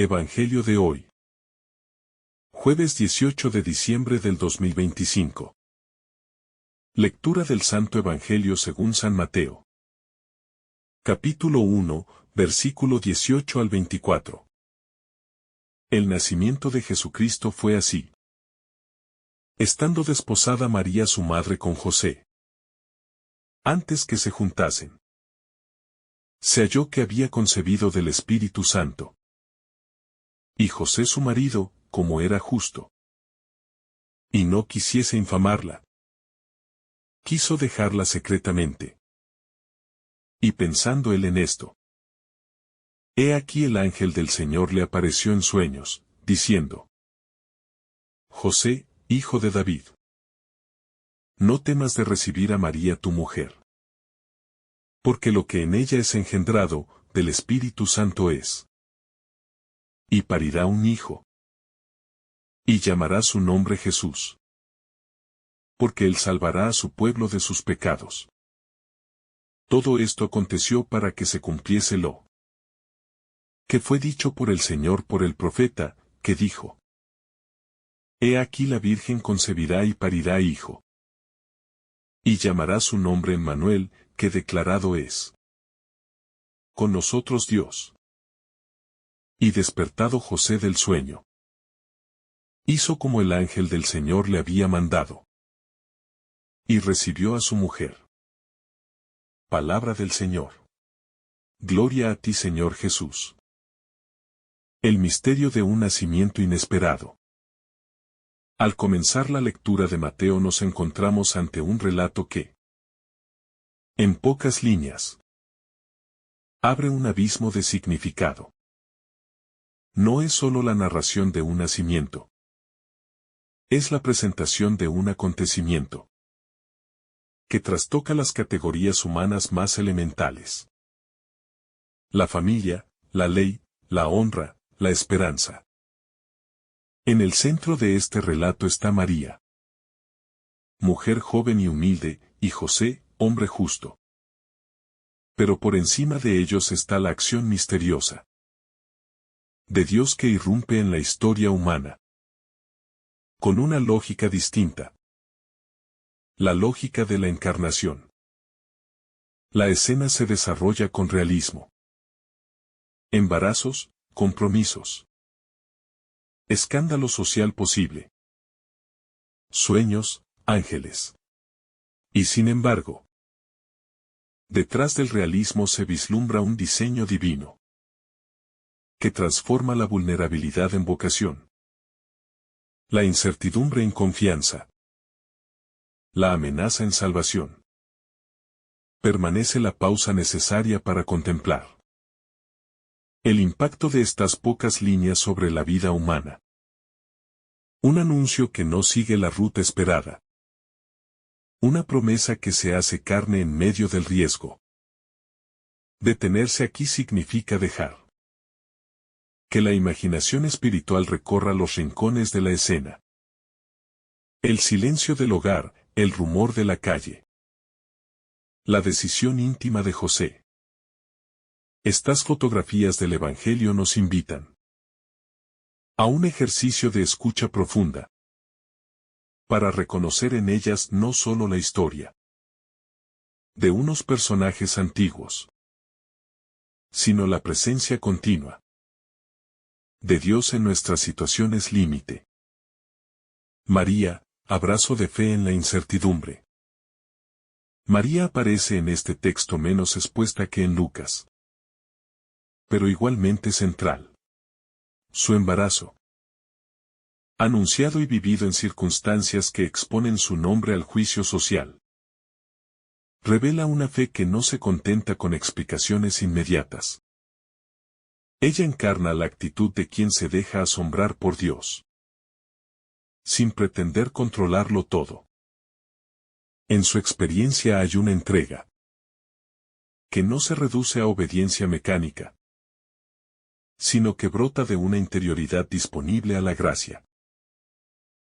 Evangelio de hoy. Jueves 18 de diciembre del 2025. Lectura del Santo Evangelio según San Mateo. Capítulo 1, versículo 18 al 24. El nacimiento de Jesucristo fue así. Estando desposada María su madre con José. Antes que se juntasen, se halló que había concebido del Espíritu Santo. Y José su marido, como era justo, y no quisiese infamarla, quiso dejarla secretamente. Y pensando él en esto, he aquí el ángel del Señor le apareció en sueños, diciendo: José, hijo de David, no temas de recibir a María tu mujer, porque lo que en ella es engendrado, del Espíritu Santo es. Y parirá un hijo, y llamará su nombre Jesús, porque él salvará a su pueblo de sus pecados. Todo esto aconteció para que se cumpliese lo que fue dicho por el Señor por el profeta, que dijo: He aquí la Virgen concebirá y parirá hijo, y llamará su nombre Emmanuel, que declarado es: con nosotros Dios. Y despertado José del sueño, hizo como el ángel del Señor le había mandado, y recibió a su mujer. Palabra del Señor. Gloria a ti, Señor Jesús. El misterio de un nacimiento inesperado. Al comenzar la lectura de Mateo nos encontramos ante un relato que, en pocas líneas, abre un abismo de significado. No es solo la narración de un nacimiento. Es la presentación de un acontecimiento que trastoca las categorías humanas más elementales. La familia, la ley, la honra, la esperanza. En el centro de este relato está María, mujer joven y humilde, y José, hombre justo. Pero por encima de ellos está la acción misteriosa de Dios que irrumpe en la historia humana, con una lógica distinta. La lógica de la encarnación. La escena se desarrolla con realismo. Embarazos, compromisos. Escándalo social posible. Sueños, ángeles. Y sin embargo, detrás del realismo se vislumbra un diseño divino que transforma la vulnerabilidad en vocación, la incertidumbre en confianza, la amenaza en salvación. Permanece la pausa necesaria para contemplar el impacto de estas pocas líneas sobre la vida humana. Un anuncio que no sigue la ruta esperada. Una promesa que se hace carne en medio del riesgo. Detenerse aquí significa dejar que la imaginación espiritual recorra los rincones de la escena. El silencio del hogar, el rumor de la calle. La decisión íntima de José. Estas fotografías del Evangelio nos invitan a un ejercicio de escucha profunda, para reconocer en ellas no solo la historia de unos personajes antiguos, sino la presencia continua de Dios en nuestras situaciones límite. María, abrazo de fe en la incertidumbre. María aparece en este texto menos expuesta que en Lucas, pero igualmente central. Su embarazo, anunciado y vivido en circunstancias que exponen su nombre al juicio social, revela una fe que no se contenta con explicaciones inmediatas. Ella encarna la actitud de quien se deja asombrar por Dios, sin pretender controlarlo todo. En su experiencia hay una entrega que no se reduce a obediencia mecánica, sino que brota de una interioridad disponible a la gracia.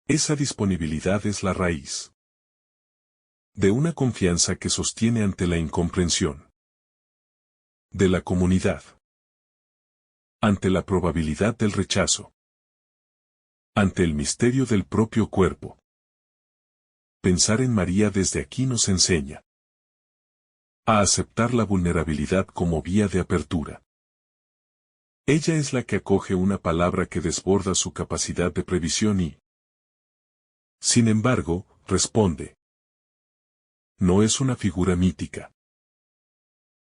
Esa disponibilidad es la raíz de una confianza que sostiene ante la incomprensión de la comunidad. Ante la probabilidad del rechazo. Ante el misterio del propio cuerpo. Pensar en María desde aquí nos enseña a aceptar la vulnerabilidad como vía de apertura. Ella es la que acoge una palabra que desborda su capacidad de previsión y, sin embargo, responde. No es una figura mítica.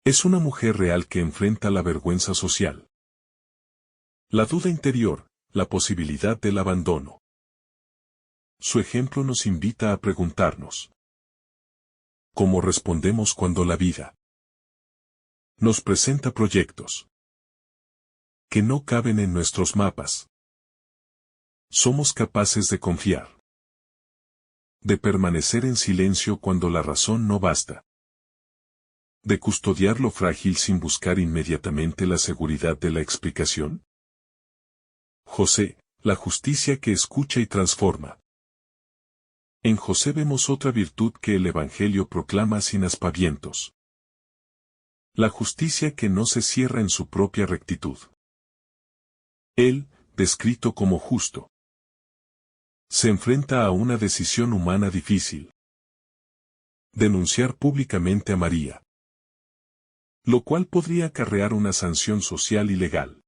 Es una mujer real que enfrenta la vergüenza social, la duda interior, la posibilidad del abandono. Su ejemplo nos invita a preguntarnos: ¿cómo respondemos cuando la vida nos presenta proyectos que no caben en nuestros mapas? ¿Somos capaces de confiar, de permanecer en silencio cuando la razón no basta, de custodiar lo frágil sin buscar inmediatamente la seguridad de la explicación? José, la justicia que escucha y transforma. En José vemos otra virtud que el Evangelio proclama sin aspavientos. La justicia que no se cierra en su propia rectitud. Él, descrito como justo, se enfrenta a una decisión humana difícil. Denunciar públicamente a María, lo cual podría acarrear una sanción social y legal.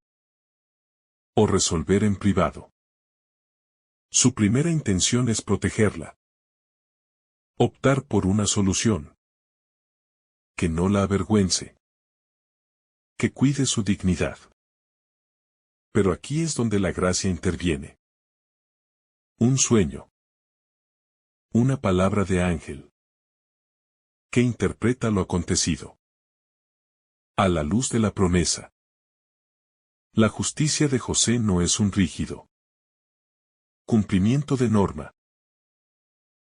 O resolver en privado. Su primera intención es protegerla. Optar por una solución que no la avergüence, que cuide su dignidad. Pero aquí es donde la gracia interviene. Un sueño. Una palabra de ángel que interpreta lo acontecido a la luz de la promesa. La justicia de José no es un rígido cumplimiento de norma,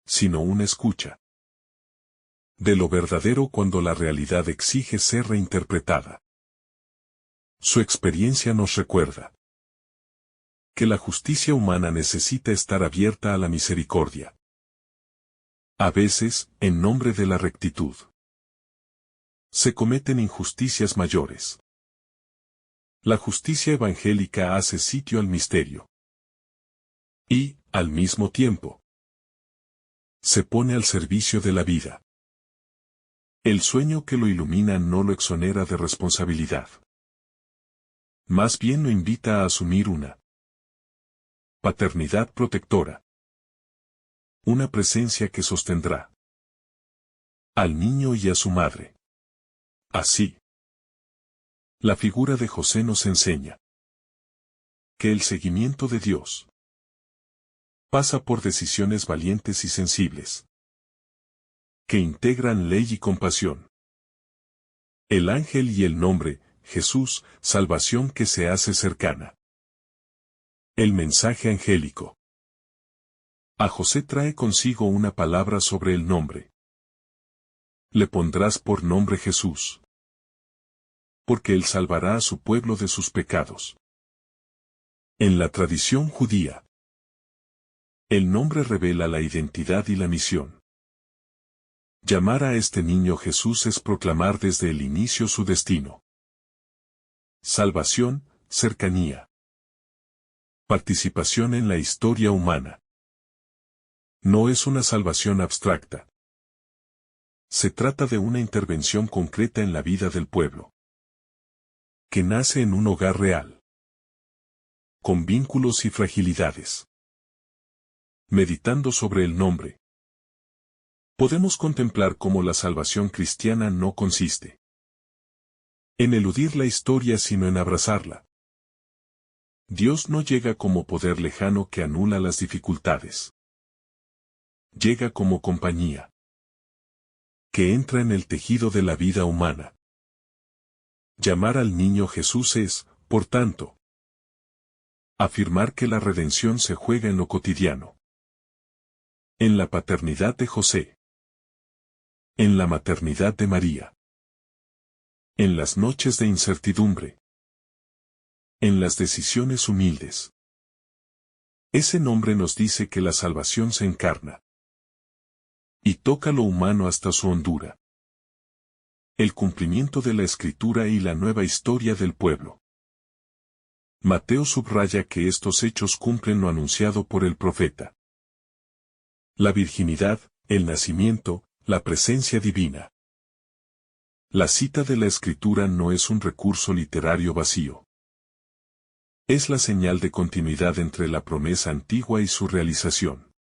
sino una escucha de lo verdadero cuando la realidad exige ser reinterpretada. Su experiencia nos recuerda que la justicia humana necesita estar abierta a la misericordia. A veces, en nombre de la rectitud, se cometen injusticias mayores. La justicia evangélica hace sitio al misterio. Y, al mismo tiempo, se pone al servicio de la vida. El sueño que lo ilumina no lo exonera de responsabilidad. Más bien lo invita a asumir una paternidad protectora. Una presencia que sostendrá al niño y a su madre. Así, la figura de José nos enseña que el seguimiento de Dios pasa por decisiones valientes y sensibles, que integran ley y compasión. El ángel y el nombre, Jesús, salvación que se hace cercana. El mensaje angélico. A José trae consigo una palabra sobre el nombre. Le pondrás por nombre Jesús, porque él salvará a su pueblo de sus pecados. En la tradición judía, el nombre revela la identidad y la misión. Llamar a este niño Jesús es proclamar desde el inicio su destino. Salvación, cercanía. Participación en la historia humana. No es una salvación abstracta. Se trata de una intervención concreta en la vida del pueblo, que nace en un hogar real, con vínculos y fragilidades. Meditando sobre el nombre, podemos contemplar cómo la salvación cristiana no consiste en eludir la historia sino en abrazarla. Dios no llega como poder lejano que anula las dificultades. Llega como compañía que entra en el tejido de la vida humana. Llamar al niño Jesús es, por tanto, afirmar que la redención se juega en lo cotidiano. En la paternidad de José. En la maternidad de María. En las noches de incertidumbre. En las decisiones humildes. Ese nombre nos dice que la salvación se encarna y toca lo humano hasta su hondura. El cumplimiento de la Escritura y la nueva historia del pueblo. Mateo subraya que estos hechos cumplen lo anunciado por el profeta. La virginidad, el nacimiento, la presencia divina. La cita de la Escritura no es un recurso literario vacío. Es la señal de continuidad entre la promesa antigua y su realización.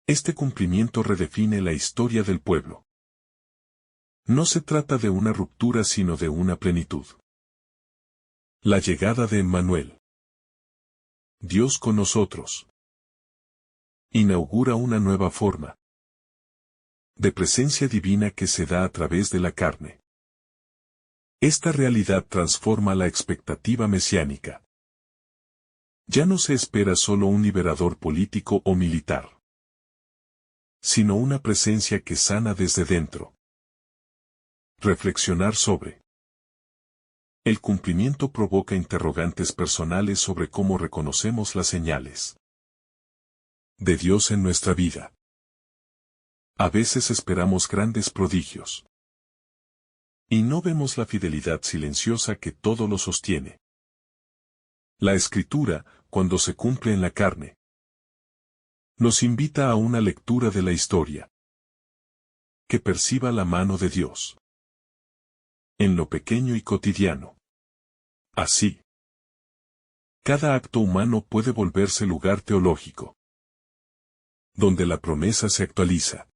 Este cumplimiento redefine la historia del pueblo. No se trata de una ruptura sino de una plenitud. La llegada de Emmanuel. Dios con nosotros. Inaugura una nueva forma de presencia divina que se da a través de la carne. Esta realidad transforma la expectativa mesiánica. Ya no se espera solo un liberador político o militar, sino una presencia que sana desde dentro. Reflexionar sobre el cumplimiento provoca interrogantes personales sobre cómo reconocemos las señales de Dios en nuestra vida. A veces esperamos grandes prodigios y no vemos la fidelidad silenciosa que todo lo sostiene. La Escritura, cuando se cumple en la carne, nos invita a una lectura de la historia que perciba la mano de Dios en lo pequeño y cotidiano. Así, cada acto humano puede volverse lugar teológico, donde la promesa se actualiza.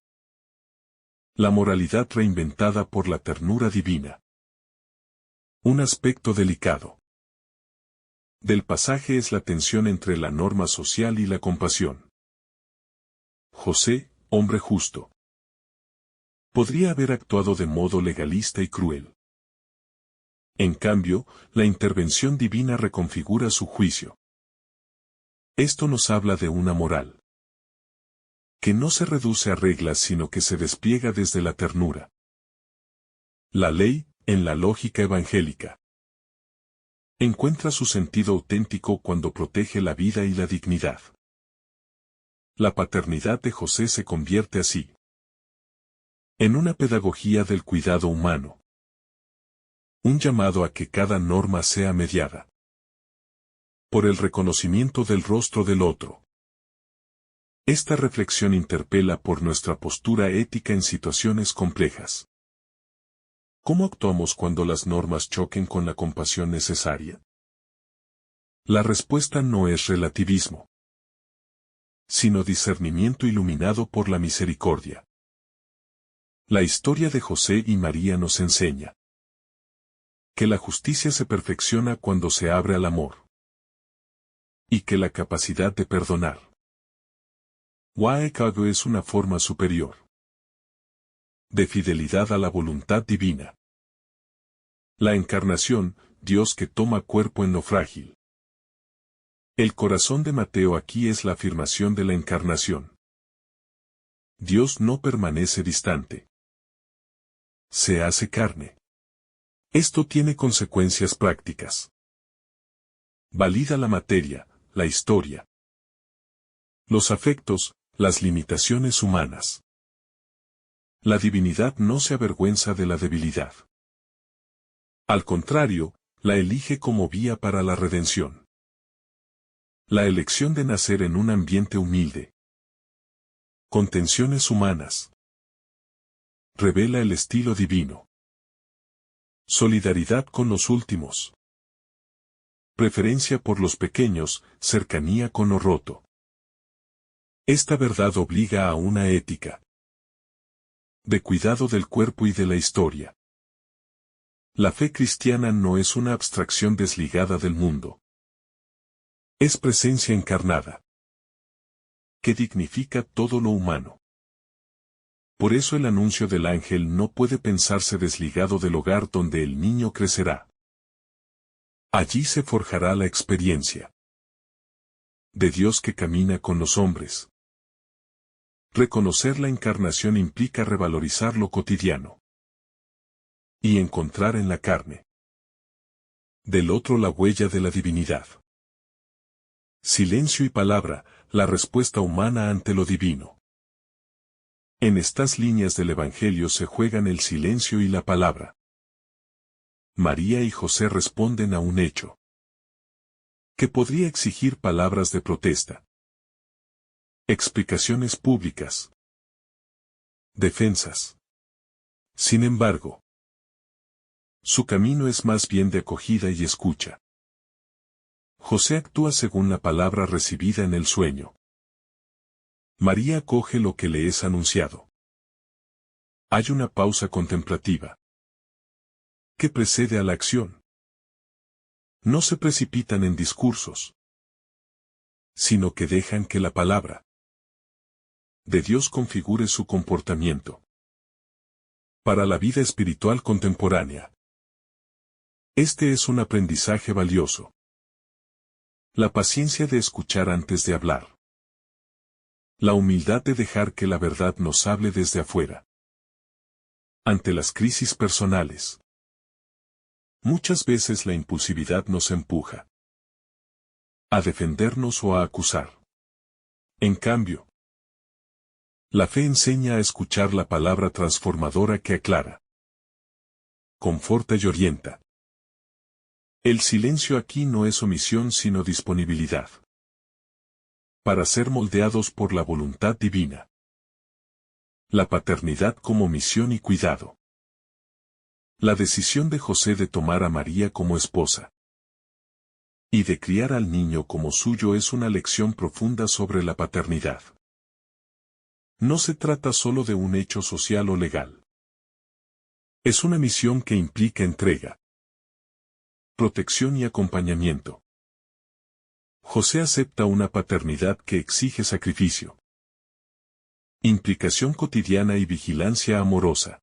La moralidad reinventada por la ternura divina. Un aspecto delicado del pasaje es la tensión entre la norma social y la compasión. José, hombre justo, podría haber actuado de modo legalista y cruel. En cambio, la intervención divina reconfigura su juicio. Esto nos habla de una moral que no se reduce a reglas sino que se despliega desde la ternura. La ley, en la lógica evangélica, encuentra su sentido auténtico cuando protege la vida y la dignidad. La paternidad de José se convierte así en una pedagogía del cuidado humano. Un llamado a que cada norma sea mediada por el reconocimiento del rostro del otro. Esta reflexión interpela por nuestra postura ética en situaciones complejas. ¿Cómo actuamos cuando las normas choquen con la compasión necesaria? La respuesta no es relativismo, sino discernimiento iluminado por la misericordia. La historia de José y María nos enseña que la justicia se perfecciona cuando se abre al amor, y que la capacidad de perdonar Waekago es una forma superior de fidelidad a la voluntad divina. La encarnación, Dios que toma cuerpo en lo frágil. El corazón de Mateo aquí es la afirmación de la encarnación. Dios no permanece distante. Se hace carne. Esto tiene consecuencias prácticas. Valida la materia, la historia, los afectos, las limitaciones humanas. La divinidad no se avergüenza de la debilidad. Al contrario, la elige como vía para la redención. La elección de nacer en un ambiente humilde, con tensiones humanas, revela el estilo divino. Solidaridad con los últimos. Preferencia por los pequeños, cercanía con lo roto. Esta verdad obliga a una ética de cuidado del cuerpo y de la historia. La fe cristiana no es una abstracción desligada del mundo. Es presencia encarnada, que dignifica todo lo humano. Por eso el anuncio del ángel no puede pensarse desligado del hogar donde el niño crecerá. Allí se forjará la experiencia de Dios que camina con los hombres. Reconocer la encarnación implica revalorizar lo cotidiano y encontrar en la carne del otro la huella de la divinidad. Silencio y palabra, la respuesta humana ante lo divino. En estas líneas del Evangelio se juegan el silencio y la palabra. María y José responden a un hecho que podría exigir palabras de protesta, explicaciones públicas, defensas. Sin embargo, su camino es más bien de acogida y escucha. José actúa según la palabra recibida en el sueño. María acoge lo que le es anunciado. Hay una pausa contemplativa que precede a la acción. No se precipitan en discursos, sino que dejan que la palabra de Dios configure su comportamiento. Para la vida espiritual contemporánea, este es un aprendizaje valioso. La paciencia de escuchar antes de hablar. La humildad de dejar que la verdad nos hable desde afuera. Ante las crisis personales, muchas veces la impulsividad nos empuja a defendernos o a acusar. En cambio, la fe enseña a escuchar la palabra transformadora que aclara, conforta y orienta. El silencio aquí no es omisión sino disponibilidad para ser moldeados por la voluntad divina. La paternidad como misión y cuidado. La decisión de José de tomar a María como esposa y de criar al niño como suyo es una lección profunda sobre la paternidad. No se trata solo de un hecho social o legal. Es una misión que implica entrega, protección y acompañamiento. José acepta una paternidad que exige sacrificio, implicación cotidiana y vigilancia amorosa.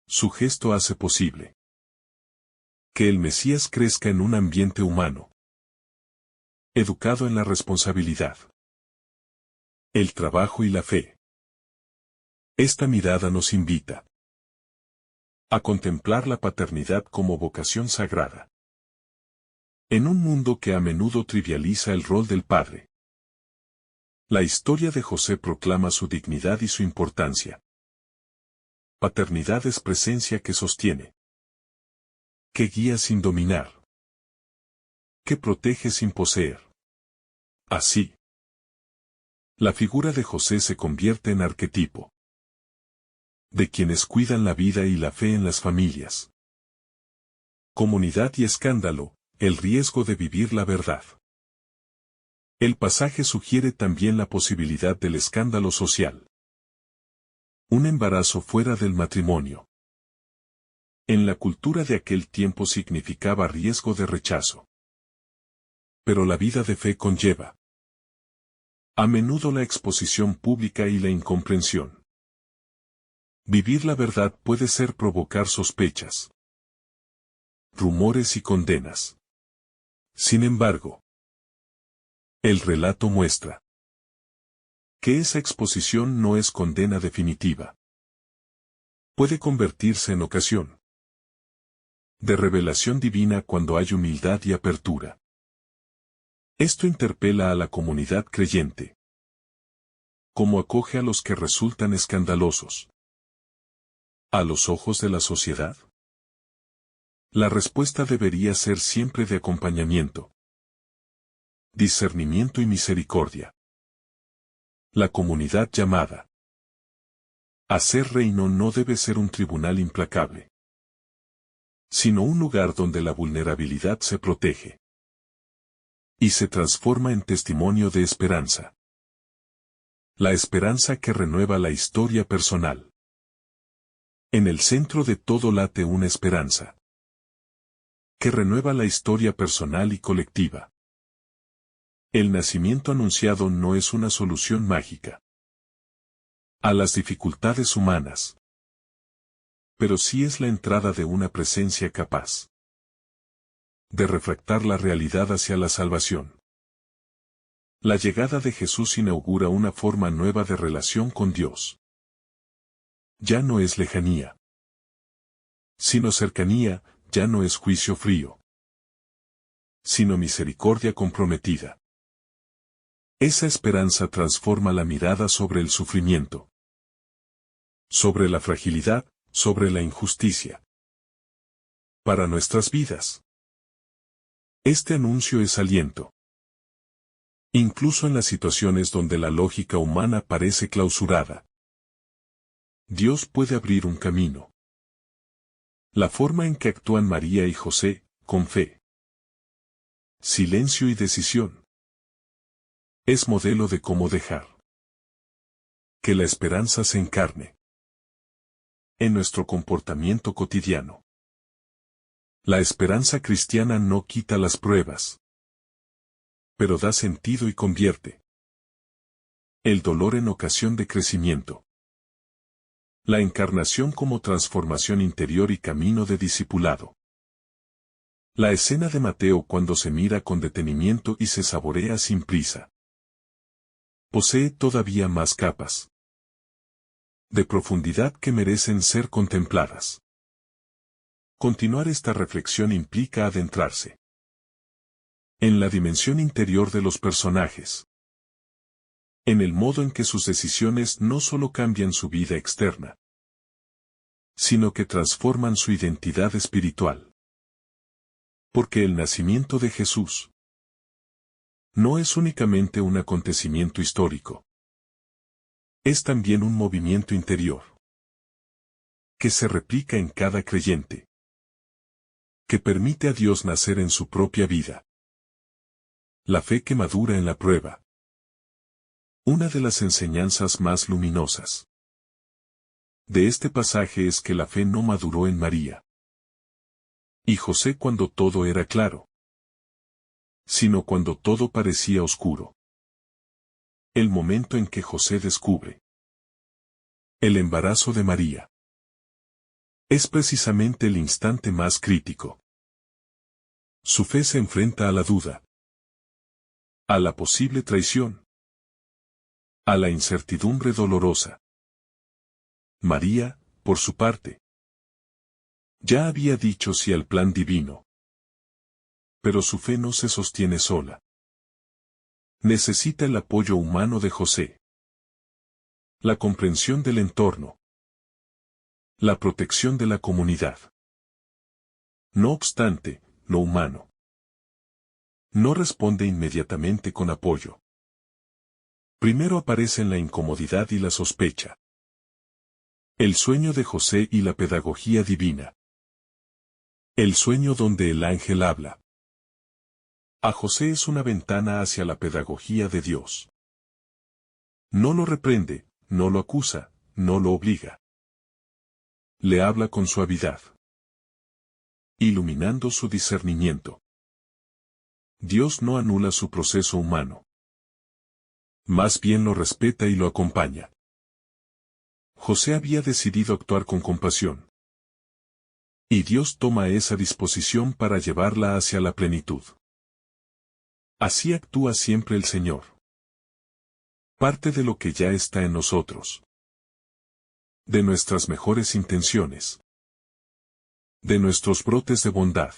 Su gesto hace posible que el Mesías crezca en un ambiente humano, educado en la responsabilidad, el trabajo y la fe. Esta mirada nos invita a contemplar la paternidad como vocación sagrada. En un mundo que a menudo trivializa el rol del padre, la historia de José proclama su dignidad y su importancia. Paternidad es presencia que sostiene, que guía sin dominar, que protege sin poseer. Así, la figura de José se convierte en arquetipo de quienes cuidan la vida y la fe en las familias. Comunidad y escándalo, el riesgo de vivir la verdad. El pasaje sugiere también la posibilidad del escándalo social. Un embarazo fuera del matrimonio. En la cultura de aquel tiempo significaba riesgo de rechazo. Pero la vida de fe conlleva a menudo la exposición pública y la incomprensión. Vivir la verdad puede ser provocar sospechas, rumores y condenas. Sin embargo, el relato muestra que esa exposición no es condena definitiva. Puede convertirse en ocasión de revelación divina cuando hay humildad y apertura. Esto interpela a la comunidad creyente. ¿Cómo acoge a los que resultan escandalosos a los ojos de la sociedad? La respuesta debería ser siempre de acompañamiento, discernimiento y misericordia. La comunidad llamada a ser reino no debe ser un tribunal implacable, sino un lugar donde la vulnerabilidad se protege y se transforma en testimonio de esperanza. La esperanza que renueva la historia personal. En el centro de todo late una esperanza que renueva la historia personal y colectiva. El nacimiento anunciado no es una solución mágica a las dificultades humanas, pero sí es la entrada de una presencia capaz de refractar la realidad hacia la salvación. La llegada de Jesús inaugura una forma nueva de relación con Dios. Ya no es lejanía, sino cercanía, ya no es juicio frío, sino misericordia comprometida. Esa esperanza transforma la mirada sobre el sufrimiento, sobre la fragilidad, sobre la injusticia. Para nuestras vidas, Este anuncio es aliento. Incluso en las situaciones donde la lógica humana parece clausurada, Dios puede abrir un camino. La forma en que actúan María y José, con fe, silencio y decisión, es modelo de cómo dejar que la esperanza se encarne en nuestro comportamiento cotidiano. La esperanza cristiana no quita las pruebas, pero da sentido y convierte el dolor en ocasión de crecimiento. La encarnación como transformación interior y camino de discipulado. La escena de Mateo cuando se mira con detenimiento y se saborea sin prisa, posee todavía más capas de profundidad que merecen ser contempladas. Continuar esta reflexión implica adentrarse en la dimensión interior de los personajes, en el modo en que sus decisiones no solo cambian su vida externa, sino que transforman su identidad espiritual. Porque el nacimiento de Jesús no es únicamente un acontecimiento histórico. Es también un movimiento interior que se replica en cada creyente, que permite a Dios nacer en su propia vida. La fe que madura en la prueba. Una de las enseñanzas más luminosas de este pasaje es que la fe no maduró en María y José cuando todo era claro, sino cuando todo parecía oscuro. El momento en que José descubre el embarazo de María es precisamente el instante más crítico. Su fe se enfrenta a la duda, a la posible traición, a la incertidumbre dolorosa. María, por su parte, ya había dicho sí al plan divino. Pero su fe no se sostiene sola. Necesita el apoyo humano de José, la comprensión del entorno, la protección de la comunidad. No obstante, lo humano no responde inmediatamente con apoyo. Primero aparecen la incomodidad y la sospecha. El sueño de José y la pedagogía divina. El sueño donde el ángel habla a José es una ventana hacia la pedagogía de Dios. No lo reprende, no lo acusa, no lo obliga. Le habla con suavidad, iluminando su discernimiento. Dios no anula su proceso humano. Más bien lo respeta y lo acompaña. José había decidido actuar con compasión. Y Dios toma esa disposición para llevarla hacia la plenitud. Así actúa siempre el Señor. Parte de lo que ya está en nosotros. De nuestras mejores intenciones. De nuestros brotes de bondad.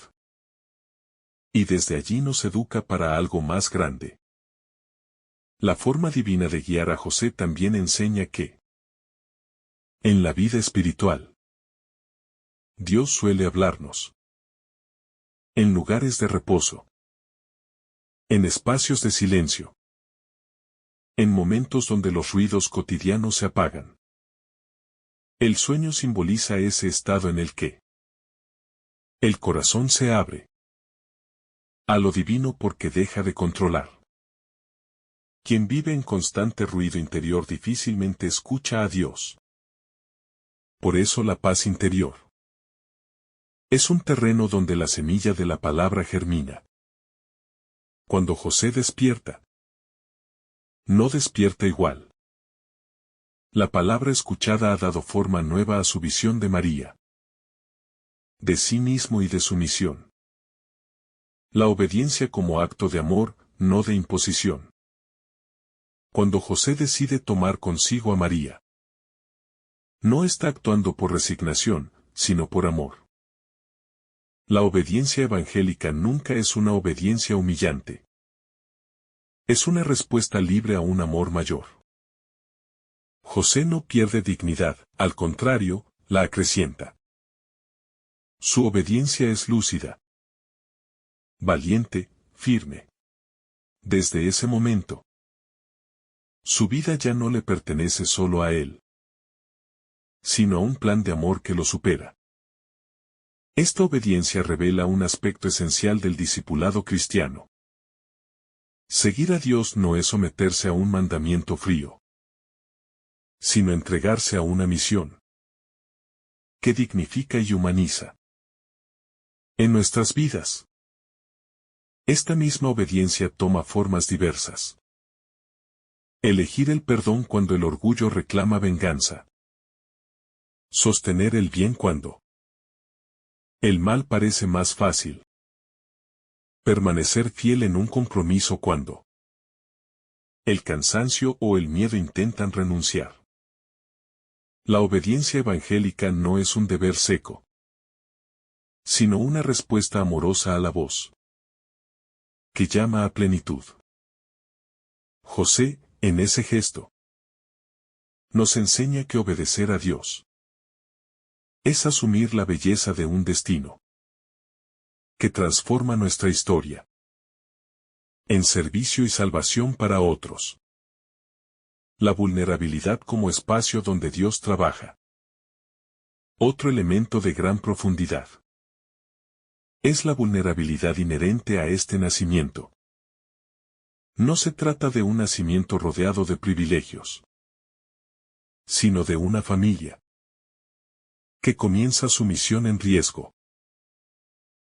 Y desde allí nos educa para algo más grande. La forma divina de guiar a José también enseña que, en la vida espiritual, Dios suele hablarnos. En lugares de reposo. En espacios de silencio. En momentos donde los ruidos cotidianos se apagan. El sueño simboliza ese estado en el que el corazón se abre a lo divino porque deja de controlar. Quien vive en constante ruido interior difícilmente escucha a Dios. Por eso la paz interior es un terreno donde la semilla de la palabra germina. Cuando José despierta, no despierta igual. La palabra escuchada ha dado forma nueva a su visión de María, de sí mismo y de su misión. La obediencia como acto de amor, no de imposición. Cuando José decide tomar consigo a María, no está actuando por resignación, sino por amor. La obediencia evangélica nunca es una obediencia humillante. Es una respuesta libre a un amor mayor. José no pierde dignidad, al contrario, la acrecienta. Su obediencia es lúcida. valiente, firme. Desde ese momento, su vida ya no le pertenece solo a él, sino a un plan de amor que lo supera. Esta obediencia revela un aspecto esencial del discipulado cristiano. Seguir a Dios no es someterse a un mandamiento frío, sino entregarse a una misión que dignifica y humaniza. En nuestras vidas, esta misma obediencia toma formas diversas. Elegir el perdón cuando el orgullo reclama venganza. Sostener el bien cuando el mal parece más fácil. Permanecer fiel en un compromiso cuando el cansancio o el miedo intentan renunciar. La obediencia evangélica no es un deber seco, sino una respuesta amorosa a la voz que llama a plenitud. José, en ese gesto, nos enseña que obedecer a Dios es asumir la belleza de un destino que transforma nuestra historia en servicio y salvación para otros. La vulnerabilidad como espacio donde Dios trabaja. Otro elemento de gran profundidad es la vulnerabilidad inherente a este nacimiento. No se trata de un nacimiento rodeado de privilegios, sino de una familia que comienza su misión en riesgo.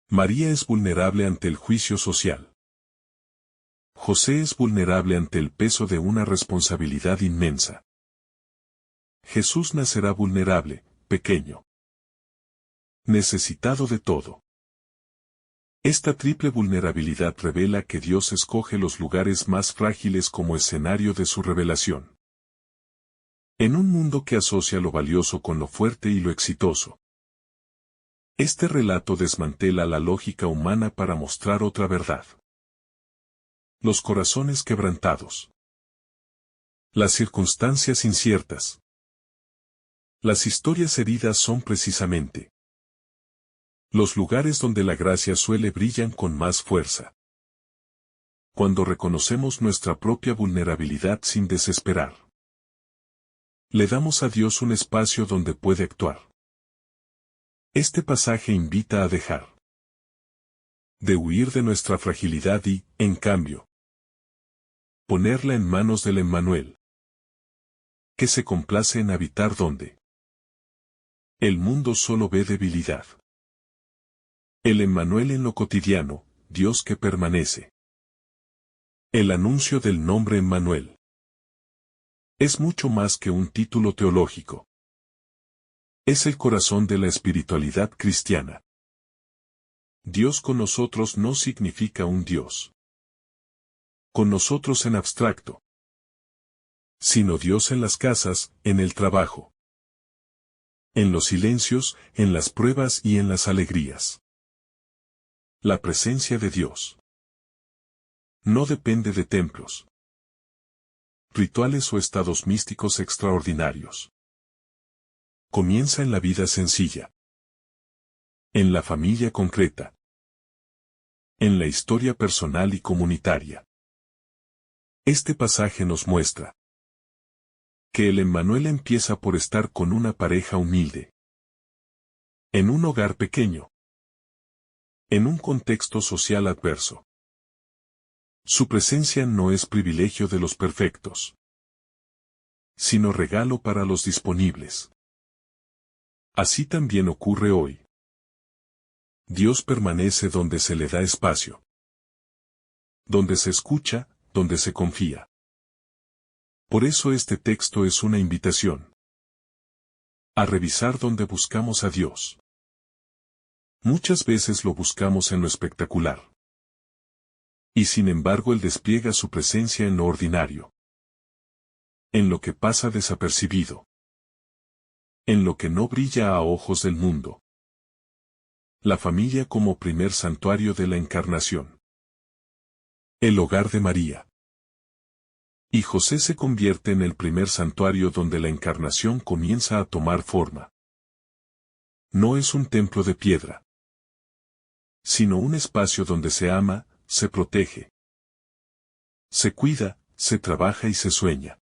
María es vulnerable ante el juicio social. José es vulnerable ante el peso de una responsabilidad inmensa. Jesús nacerá vulnerable, pequeño, necesitado de todo. Esta triple vulnerabilidad revela que Dios escoge los lugares más frágiles como escenario de su revelación. En un mundo que asocia lo valioso con lo fuerte y lo exitoso, este relato desmantela la lógica humana para mostrar otra verdad. Los corazones quebrantados. Las circunstancias inciertas. Las historias heridas son precisamente los lugares donde la gracia suele brillar con más fuerza. Cuando reconocemos nuestra propia vulnerabilidad sin desesperar, le damos a Dios un espacio donde puede actuar. Este pasaje invita a dejar de huir de nuestra fragilidad y, en cambio, ponerla en manos del Emmanuel, que se complace en habitar donde el mundo solo ve debilidad. El Emmanuel en lo cotidiano, Dios que permanece. El anuncio del nombre Emmanuel es mucho más que un título teológico. Es el corazón de la espiritualidad cristiana. Dios con nosotros no significa un Dios con nosotros en abstracto, sino Dios en las casas, en el trabajo, en los silencios, en las pruebas y en las alegrías. La presencia de Dios no depende de templos, rituales o estados místicos extraordinarios. Comienza en la vida sencilla, en la familia concreta, en la historia personal y comunitaria. Este pasaje nos muestra que el Emmanuel empieza por estar con una pareja humilde, en un hogar pequeño, en un contexto social adverso. Su presencia no es privilegio de los perfectos, sino regalo para los disponibles. Así también ocurre hoy. Dios permanece donde se le da espacio, donde se escucha, donde se confía. Por eso este texto es una invitación a revisar donde buscamos a Dios. Muchas veces lo buscamos en lo espectacular, y sin embargo Él despliega su presencia en lo ordinario, en lo que pasa desapercibido, en lo que no brilla a ojos del mundo. La familia como primer santuario de la Encarnación. El hogar de María y José se convierte en el primer santuario donde la Encarnación comienza a tomar forma. No es un templo de piedra, sino un espacio donde se ama, se protege, se cuida, se trabaja y se sueña.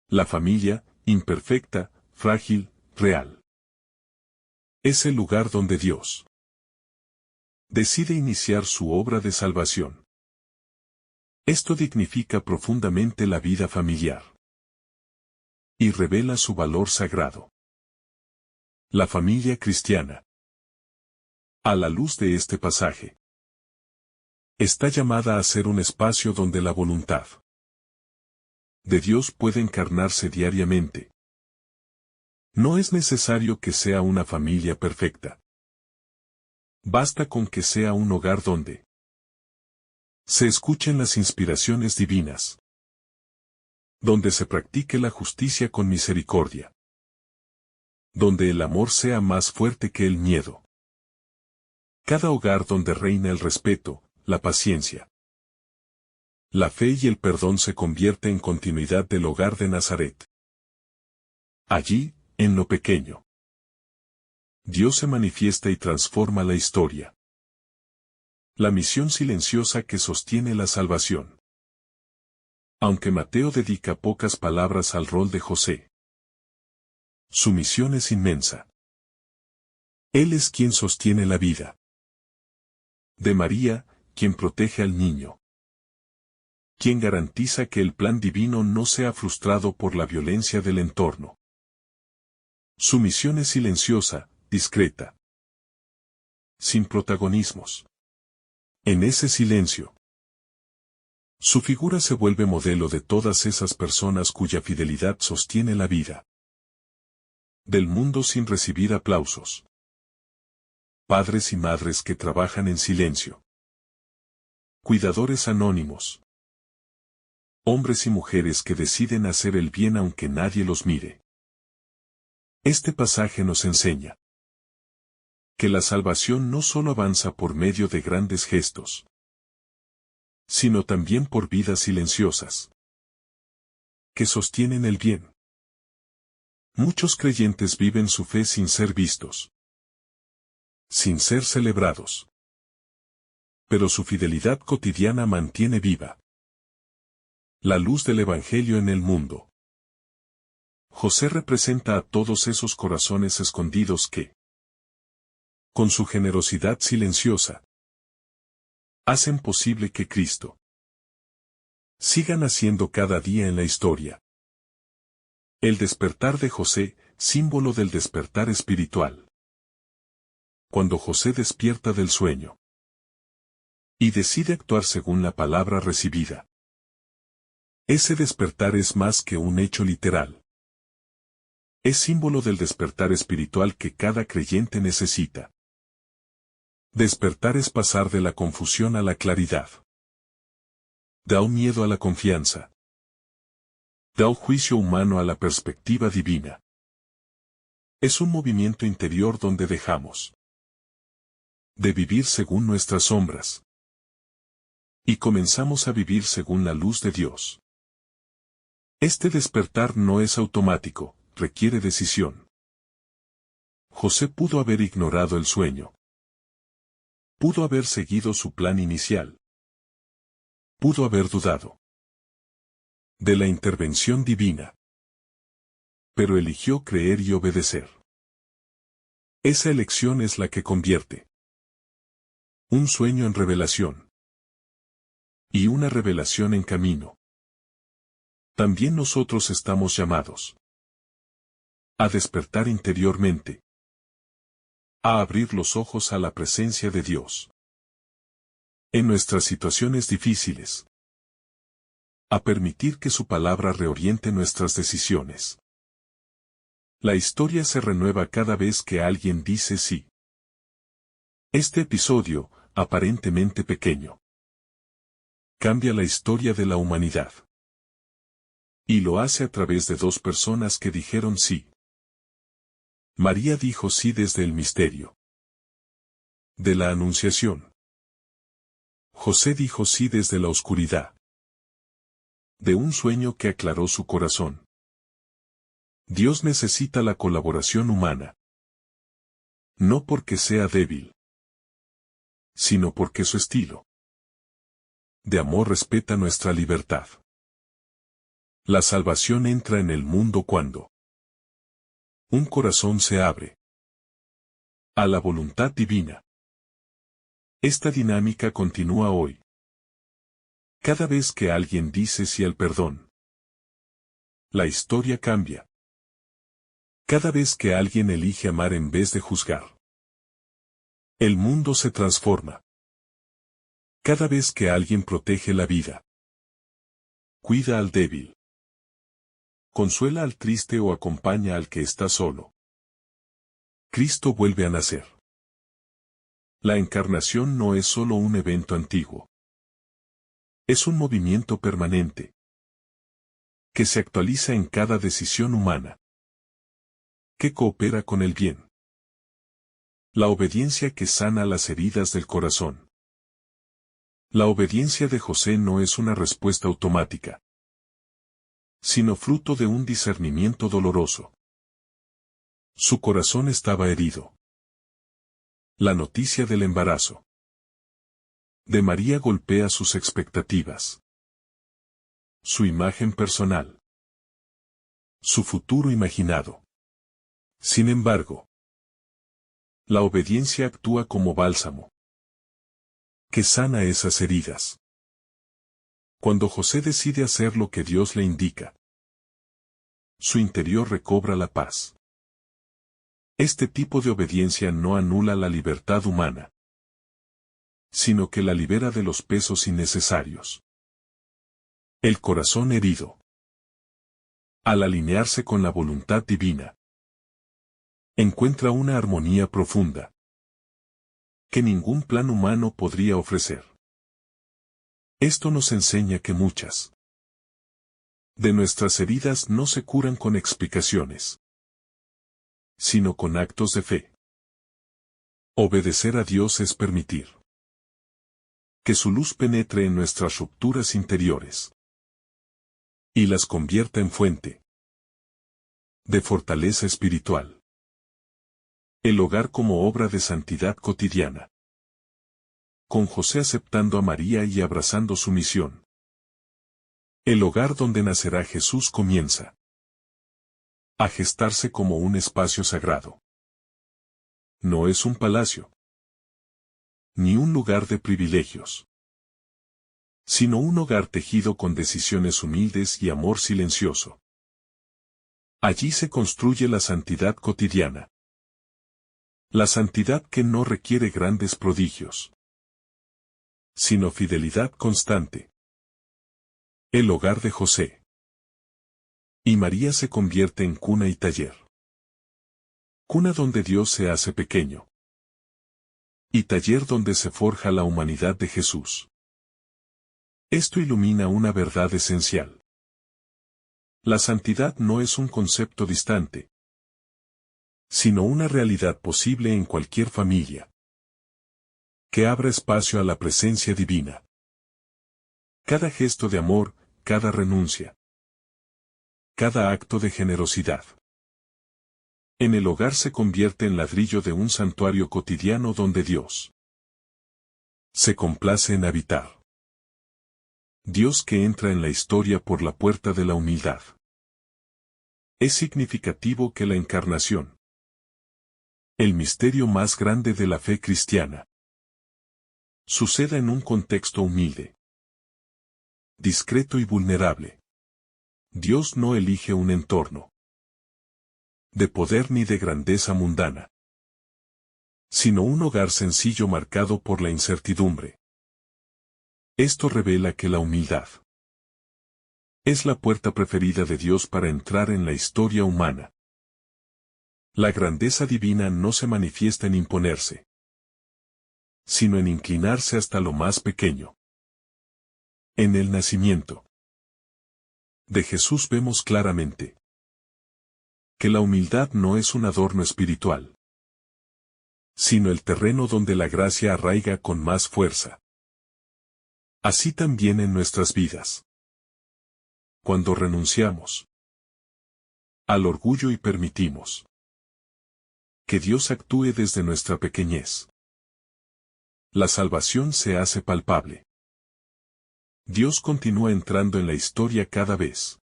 La familia, imperfecta, frágil, real. Es el lugar donde Dios decide iniciar su obra de salvación. Esto dignifica profundamente la vida familiar y revela su valor sagrado. La familia cristiana, a la luz de este pasaje, está llamada a ser un espacio donde la voluntad de Dios puede encarnarse diariamente. No es necesario que sea una familia perfecta. Basta con que sea un hogar donde se escuchen las inspiraciones divinas, donde se practique la justicia con misericordia, donde el amor sea más fuerte que el miedo. Cada hogar donde reina el respeto, la paciencia, la fe y el perdón se convierte en continuidad del hogar de Nazaret. Allí, en lo pequeño, Dios se manifiesta y transforma la historia. La misión silenciosa que sostiene la salvación. Aunque Mateo dedica pocas palabras al rol de José, su misión es inmensa. Él es quien sostiene la vida de María, quien protege al niño, quien garantiza que el plan divino no sea frustrado por la violencia del entorno. Su misión es silenciosa, discreta, sin protagonismos. En ese silencio, su figura se vuelve modelo de todas esas personas cuya fidelidad sostiene la vida del mundo sin recibir aplausos. Padres y madres que trabajan en silencio. Cuidadores anónimos. Hombres y mujeres que deciden hacer el bien aunque nadie los mire. Este pasaje nos enseña que la salvación no solo avanza por medio de grandes gestos, sino también por vidas silenciosas que sostienen el bien. Muchos creyentes viven su fe sin ser vistos, sin ser celebrados, pero su fidelidad cotidiana mantiene viva la luz del Evangelio en el mundo. José representa a todos esos corazones escondidos que, con su generosidad silenciosa, hacen posible que Cristo siga naciendo cada día en la historia. El despertar de José, símbolo del despertar espiritual. Cuando José despierta del sueño y decide actuar según la palabra recibida, ese despertar es más que un hecho literal. Es símbolo del despertar espiritual que cada creyente necesita. Despertar es pasar de la confusión a la claridad. Da un miedo a la confianza. Da un juicio humano a la perspectiva divina. Es un movimiento interior donde dejamos de vivir según nuestras sombras y comenzamos a vivir según la luz de Dios. Este despertar no es automático, requiere decisión. José pudo haber ignorado el sueño. Pudo haber seguido su plan inicial. Pudo haber dudado de la intervención divina. Pero eligió creer y obedecer. Esa elección es la que convierte un sueño en revelación y una revelación en camino. También nosotros estamos llamados a despertar interiormente, a abrir los ojos a la presencia de Dios en nuestras situaciones difíciles, a permitir que su palabra reoriente nuestras decisiones. La historia se renueva cada vez que alguien dice sí. Este episodio, aparentemente pequeño, cambia la historia de la humanidad. Y lo hace a través de dos personas que dijeron sí. María dijo sí desde el misterio de la Anunciación. José dijo sí desde la oscuridad de un sueño que aclaró su corazón. Dios necesita la colaboración humana. No porque sea débil, sino porque su estilo de amor respeta nuestra libertad. La salvación entra en el mundo cuando un corazón se abre a la voluntad divina. Esta dinámica continúa hoy. Cada vez que alguien dice sí al perdón, la historia cambia. Cada vez que alguien elige amar en vez de juzgar, el mundo se transforma. Cada vez que alguien protege la vida, cuida al débil, consuela al triste o acompaña al que está solo, Cristo vuelve a nacer. La encarnación no es solo un evento antiguo. Es un movimiento permanente que se actualiza en cada decisión humana, que coopera con el bien. La obediencia que sana las heridas del corazón. La obediencia de José no es una respuesta automática, sino fruto de un discernimiento doloroso. Su corazón estaba herido. La noticia del embarazo de María golpea sus expectativas, su imagen personal, su futuro imaginado. Sin embargo, la obediencia actúa como bálsamo que sana esas heridas. Cuando José decide hacer lo que Dios le indica, su interior recobra la paz. Este tipo de obediencia no anula la libertad humana, sino que la libera de los pesos innecesarios. El corazón herido, al alinearse con la voluntad divina, encuentra una armonía profunda que ningún plan humano podría ofrecer. Esto nos enseña que muchas de nuestras heridas no se curan con explicaciones, sino con actos de fe. Obedecer a Dios es permitir que su luz penetre en nuestras rupturas interiores y las convierta en fuente de fortaleza espiritual. El hogar como obra de santidad cotidiana. Con José aceptando a María y abrazando su misión. El hogar donde nacerá Jesús comienza a gestarse como un espacio sagrado. No es un palacio, ni un lugar de privilegios, sino un hogar tejido con decisiones humildes y amor silencioso. Allí se construye la santidad cotidiana. La santidad que no requiere grandes prodigios, sino fidelidad constante. El hogar de José y María se convierte en cuna y taller. Cuna donde Dios se hace pequeño. Y taller donde se forja la humanidad de Jesús. Esto ilumina una verdad esencial. La santidad no es un concepto distante, sino una realidad posible en cualquier familia, que abra espacio a la presencia divina. Cada gesto de amor, cada renuncia, cada acto de generosidad en el hogar se convierte en ladrillo de un santuario cotidiano donde Dios se complace en habitar. Dios que entra en la historia por la puerta de la humildad. Es significativo que la encarnación, el misterio más grande de la fe cristiana, suceda en un contexto humilde, discreto y vulnerable. Dios no elige un entorno de poder ni de grandeza mundana, sino un hogar sencillo marcado por la incertidumbre. Esto revela que la humildad es la puerta preferida de Dios para entrar en la historia humana. La grandeza divina no se manifiesta en imponerse, sino en inclinarse hasta lo más pequeño. En el nacimiento de Jesús vemos claramente que la humildad no es un adorno espiritual, sino el terreno donde la gracia arraiga con más fuerza. Así también en nuestras vidas. Cuando renunciamos al orgullo y permitimos que Dios actúe desde nuestra pequeñez, La salvación se hace palpable. Dios continúa entrando en la historia cada vez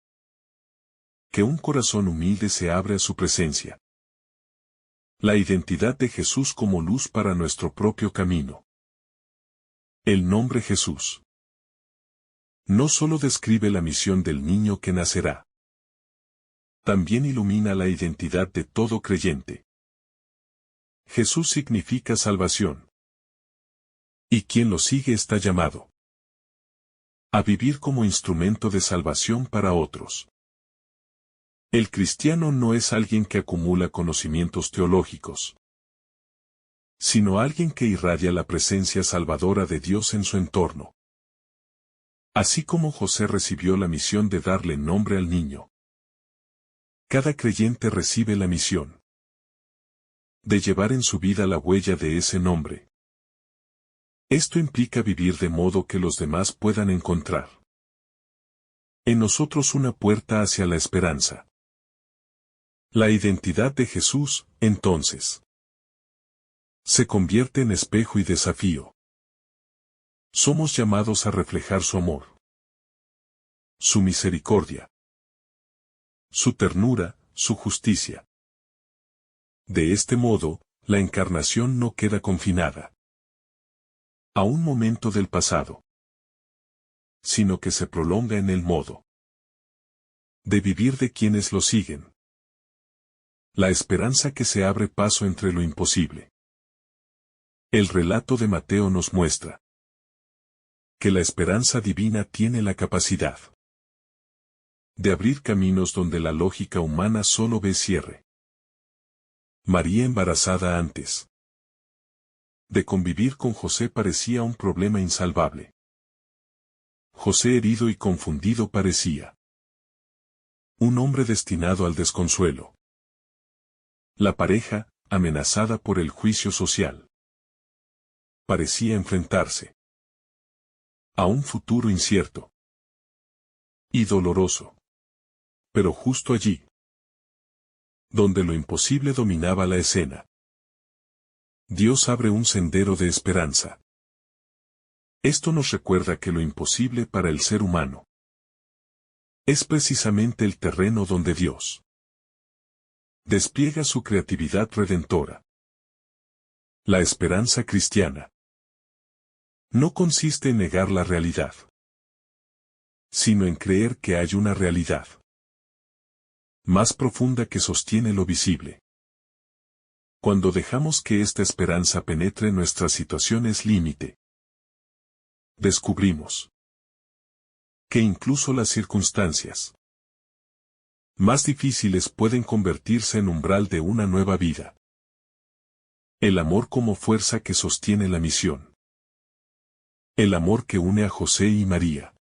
que un corazón humilde se abre a su presencia. La identidad de Jesús como luz para nuestro propio camino. El nombre Jesús no solo describe la misión del niño que nacerá, también ilumina la identidad de todo creyente. Jesús significa salvación. Y quien lo sigue está llamado a vivir como instrumento de salvación para otros. El cristiano no es alguien que acumula conocimientos teológicos, sino alguien que irradia la presencia salvadora de Dios en su entorno. Así como José recibió la misión de darle nombre al niño, cada creyente recibe la misión de llevar en su vida la huella de ese nombre. Esto implica vivir de modo que los demás puedan encontrar en nosotros una puerta hacia la esperanza. La identidad de Jesús, entonces, se convierte en espejo y desafío. Somos llamados a reflejar su amor, su misericordia, su ternura, su justicia. De este modo, la encarnación no queda confinada a un momento del pasado, sino que se prolonga en el modo de vivir de quienes lo siguen. La esperanza que se abre paso entre lo imposible. El relato de Mateo nos muestra que la esperanza divina tiene la capacidad de abrir caminos donde la lógica humana solo ve cierre. María embarazada antes de convivir con José parecía un problema insalvable. José herido y confundido parecía un hombre destinado al desconsuelo. La pareja, amenazada por el juicio social, parecía enfrentarse a un futuro incierto y doloroso. Pero justo allí, donde lo imposible dominaba la escena, Dios abre un sendero de esperanza. Esto nos recuerda que lo imposible para el ser humano es precisamente el terreno donde Dios despliega su creatividad redentora. La esperanza cristiana no consiste en negar la realidad, sino en creer que hay una realidad más profunda que sostiene lo visible. Cuando dejamos que esta esperanza penetre nuestras situaciones límite, descubrimos que incluso las circunstancias más difíciles pueden convertirse en umbral de una nueva vida. El amor como fuerza que sostiene la misión. El amor que une a José y María,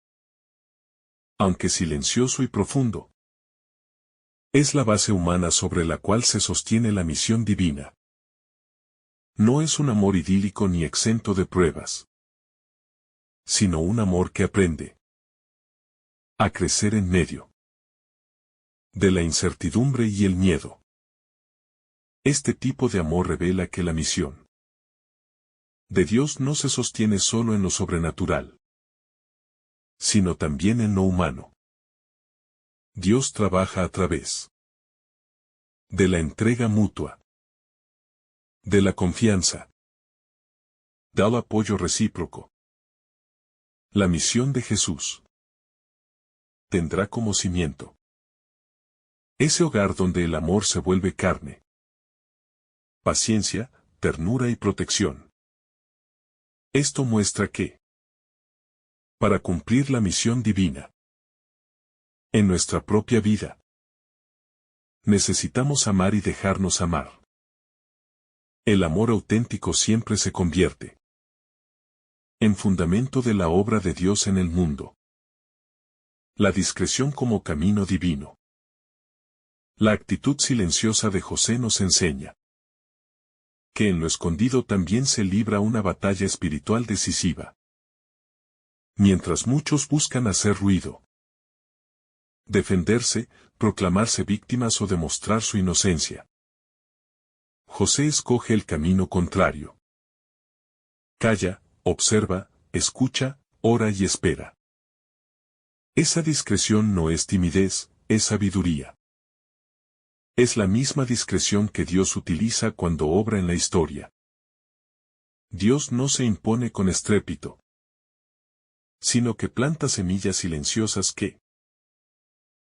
aunque silencioso y profundo, es la base humana sobre la cual se sostiene la misión divina. No es un amor idílico ni exento de pruebas, sino un amor que aprende a crecer en medio de la incertidumbre y el miedo. Este tipo de amor revela que la misión de Dios no se sostiene solo en lo sobrenatural, sino también en lo humano. Dios trabaja a través de la entrega mutua, de la confianza, del apoyo recíproco. La misión de Jesús tendrá como cimiento ese hogar donde el amor se vuelve carne, paciencia, ternura y protección. Esto muestra que, para cumplir la misión divina en nuestra propia vida, necesitamos amar y dejarnos amar. El amor auténtico siempre se convierte en fundamento de la obra de Dios en el mundo. La discreción como camino divino. La actitud silenciosa de José nos enseña que en lo escondido también se libra una batalla espiritual decisiva. Mientras muchos buscan hacer ruido, defenderse, proclamarse víctimas o demostrar su inocencia, José escoge el camino contrario. Calla, observa, escucha, ora y espera. Esa discreción no es timidez, es sabiduría. Es la misma discreción que Dios utiliza cuando obra en la historia. Dios no se impone con estrépito, sino que planta semillas silenciosas que,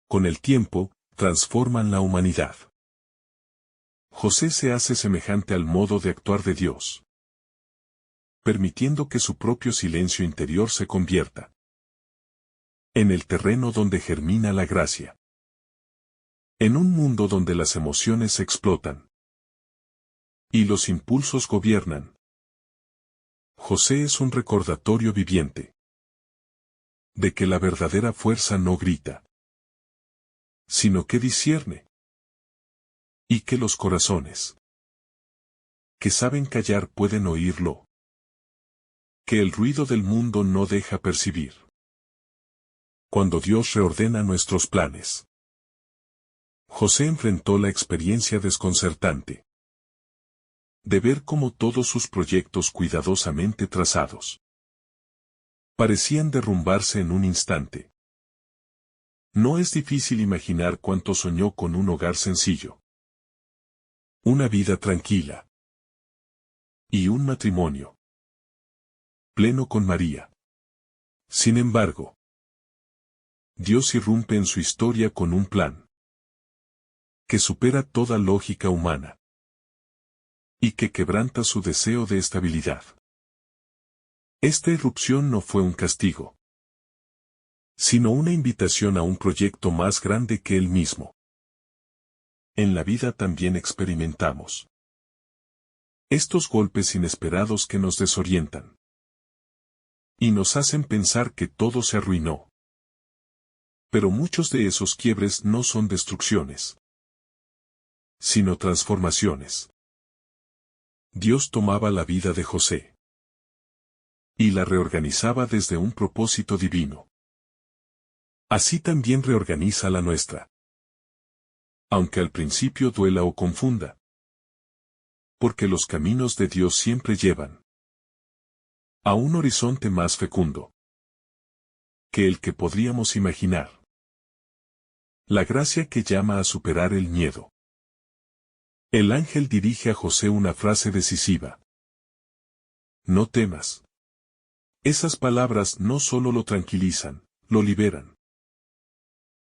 con el tiempo, transforman la humanidad. José se hace semejante al modo de actuar de Dios, permitiendo que su propio silencio interior se convierta en el terreno donde germina la gracia. En un mundo donde las emociones explotan y los impulsos gobiernan, José es un recordatorio viviente de que la verdadera fuerza no grita, sino que discierne, y que los corazones que saben callar pueden oírlo, que el ruido del mundo no deja percibir. Cuando Dios reordena nuestros planes, José enfrentó la experiencia desconcertante de ver cómo todos sus proyectos cuidadosamente trazados parecían derrumbarse en un instante. No es difícil imaginar cuánto soñó con un hogar sencillo, una vida tranquila y un matrimonio pleno con María. Sin embargo, Dios irrumpe en su historia con un plan que supera toda lógica humana y que quebranta su deseo de estabilidad. Esta irrupción no fue un castigo, sino una invitación a un proyecto más grande que él mismo. En la vida también experimentamos estos golpes inesperados que nos desorientan y nos hacen pensar que todo se arruinó. Pero muchos de esos quiebres no son destrucciones, sino transformaciones. Dios tomaba la vida de José y la reorganizaba desde un propósito divino. Así también reorganiza la nuestra, aunque al principio duela o confunda, porque los caminos de Dios siempre llevan a un horizonte más fecundo que el que podríamos imaginar. La gracia que llama a superar el miedo. El ángel dirige a José una frase decisiva. No temas. Esas palabras no solo lo tranquilizan, lo liberan.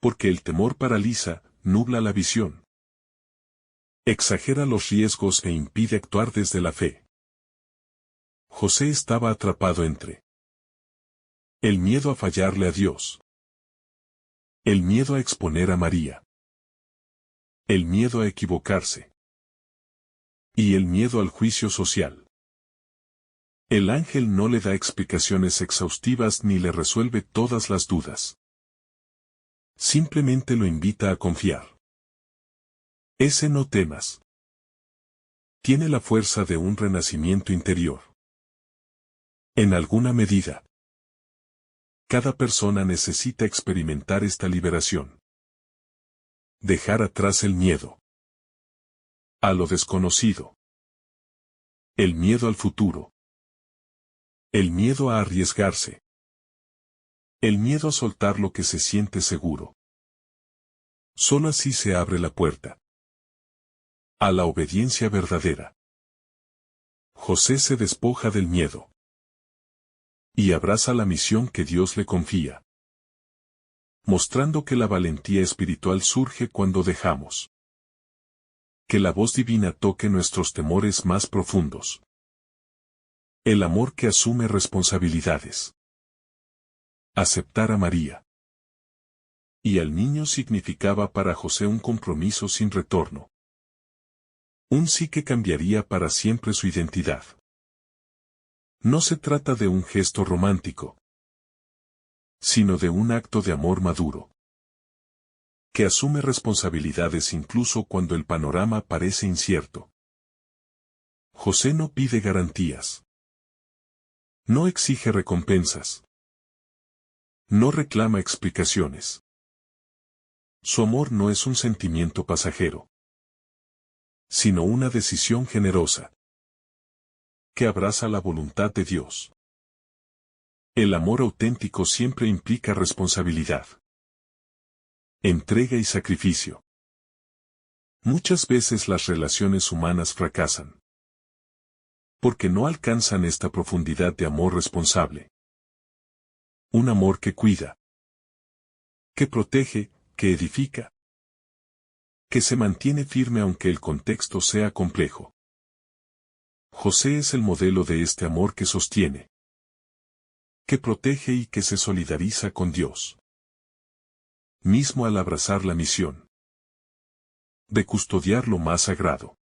Porque el temor paraliza, nubla la visión, exagera los riesgos e impide actuar desde la fe. José estaba atrapado entre el miedo a fallarle a Dios, el miedo a exponer a María, el miedo a equivocarse y el miedo al juicio social. El ángel no le da explicaciones exhaustivas ni le resuelve todas las dudas. Simplemente lo invita a confiar. Ese no temas tiene la fuerza de un renacimiento interior. En alguna medida, cada persona necesita experimentar esta liberación. Dejar atrás el miedo a lo desconocido, el miedo al futuro, el miedo a arriesgarse, el miedo a soltar lo que se siente seguro. Solo así se abre la puerta a la obediencia verdadera. José se despoja del miedo y abraza la misión que Dios le confía, mostrando que la valentía espiritual surge cuando dejamos que la voz divina toque nuestros temores más profundos. El amor que asume responsabilidades. Aceptar a María y al niño significaba para José un compromiso sin retorno. Un sí que cambiaría para siempre su identidad. No se trata de un gesto romántico, sino de un acto de amor maduro, que asume responsabilidades incluso cuando el panorama parece incierto. José no pide garantías. No exige recompensas. No reclama explicaciones. Su amor no es un sentimiento pasajero, sino una decisión generosa, que abraza la voluntad de Dios. El amor auténtico siempre implica responsabilidad, entrega y sacrificio. Muchas veces las relaciones humanas fracasan porque no alcanzan esta profundidad de amor responsable. Un amor que cuida, que protege, que edifica, que se mantiene firme aunque el contexto sea complejo. José es el modelo de este amor que sostiene, que protege y que se solidariza con Dios mismo al abrazar la misión de custodiar lo más sagrado.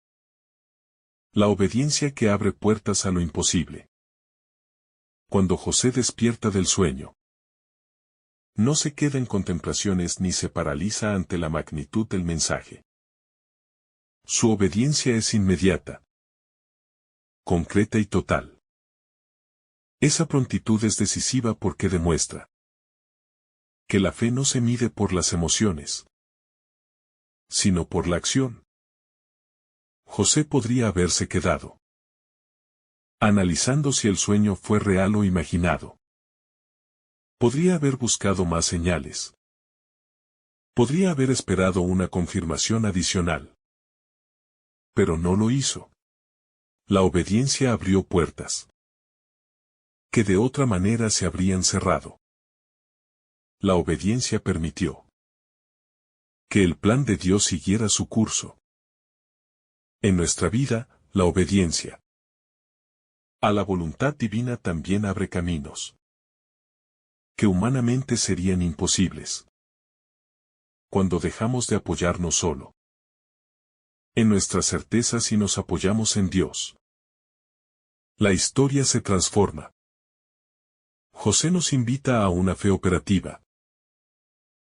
La obediencia que abre puertas a lo imposible. Cuando José despierta del sueño, no se queda en contemplaciones ni se paraliza ante la magnitud del mensaje. Su obediencia es inmediata, concreta y total. Esa prontitud es decisiva porque demuestra que la fe no se mide por las emociones, sino por la acción. José podría haberse quedado analizando si el sueño fue real o imaginado. Podría haber buscado más señales. Podría haber esperado una confirmación adicional. Pero no lo hizo. La obediencia abrió puertas que de otra manera se habrían cerrado. La obediencia permitió que el plan de Dios siguiera su curso. En nuestra vida, la obediencia a la voluntad divina también abre caminos que humanamente serían imposibles. Cuando dejamos de apoyarnos solo en nuestras certezas y nos apoyamos en Dios, la historia se transforma. José nos invita a una fe operativa.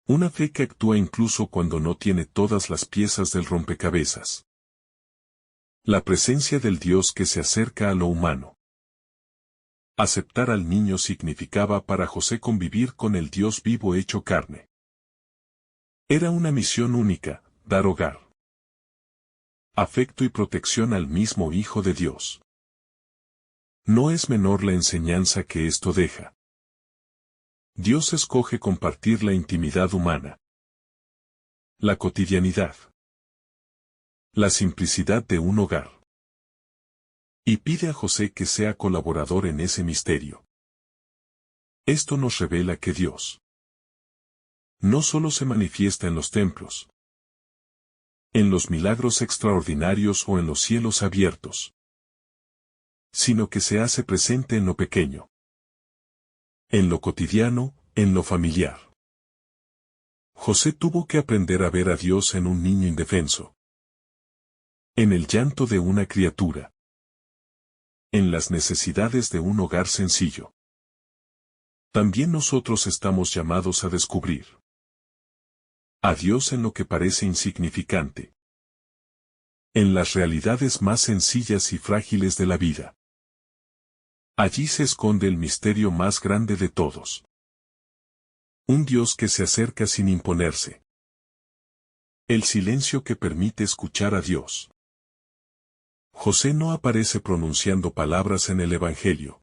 Una fe que actúa incluso cuando no tiene todas las piezas del rompecabezas. La presencia del Dios que se acerca a lo humano. Aceptar al niño significaba para José convivir con el Dios vivo hecho carne. Era una misión única, dar hogar, afecto y protección al mismo Hijo de Dios. No es menor la enseñanza que esto deja. Dios escoge compartir la intimidad humana, la cotidianidad, la simplicidad de un hogar. Y pide a José que sea colaborador en ese misterio. Esto nos revela que Dios no solo se manifiesta en los templos, en los milagros extraordinarios o en los cielos abiertos, sino que se hace presente en lo pequeño, en lo cotidiano, en lo familiar. José tuvo que aprender a ver a Dios en un niño indefenso, en el llanto de una criatura, en las necesidades de un hogar sencillo. También nosotros estamos llamados a descubrir a Dios en lo que parece insignificante, en las realidades más sencillas y frágiles de la vida. Allí se esconde el misterio más grande de todos. Un Dios que se acerca sin imponerse. El silencio que permite escuchar a Dios. José no aparece pronunciando palabras en el Evangelio.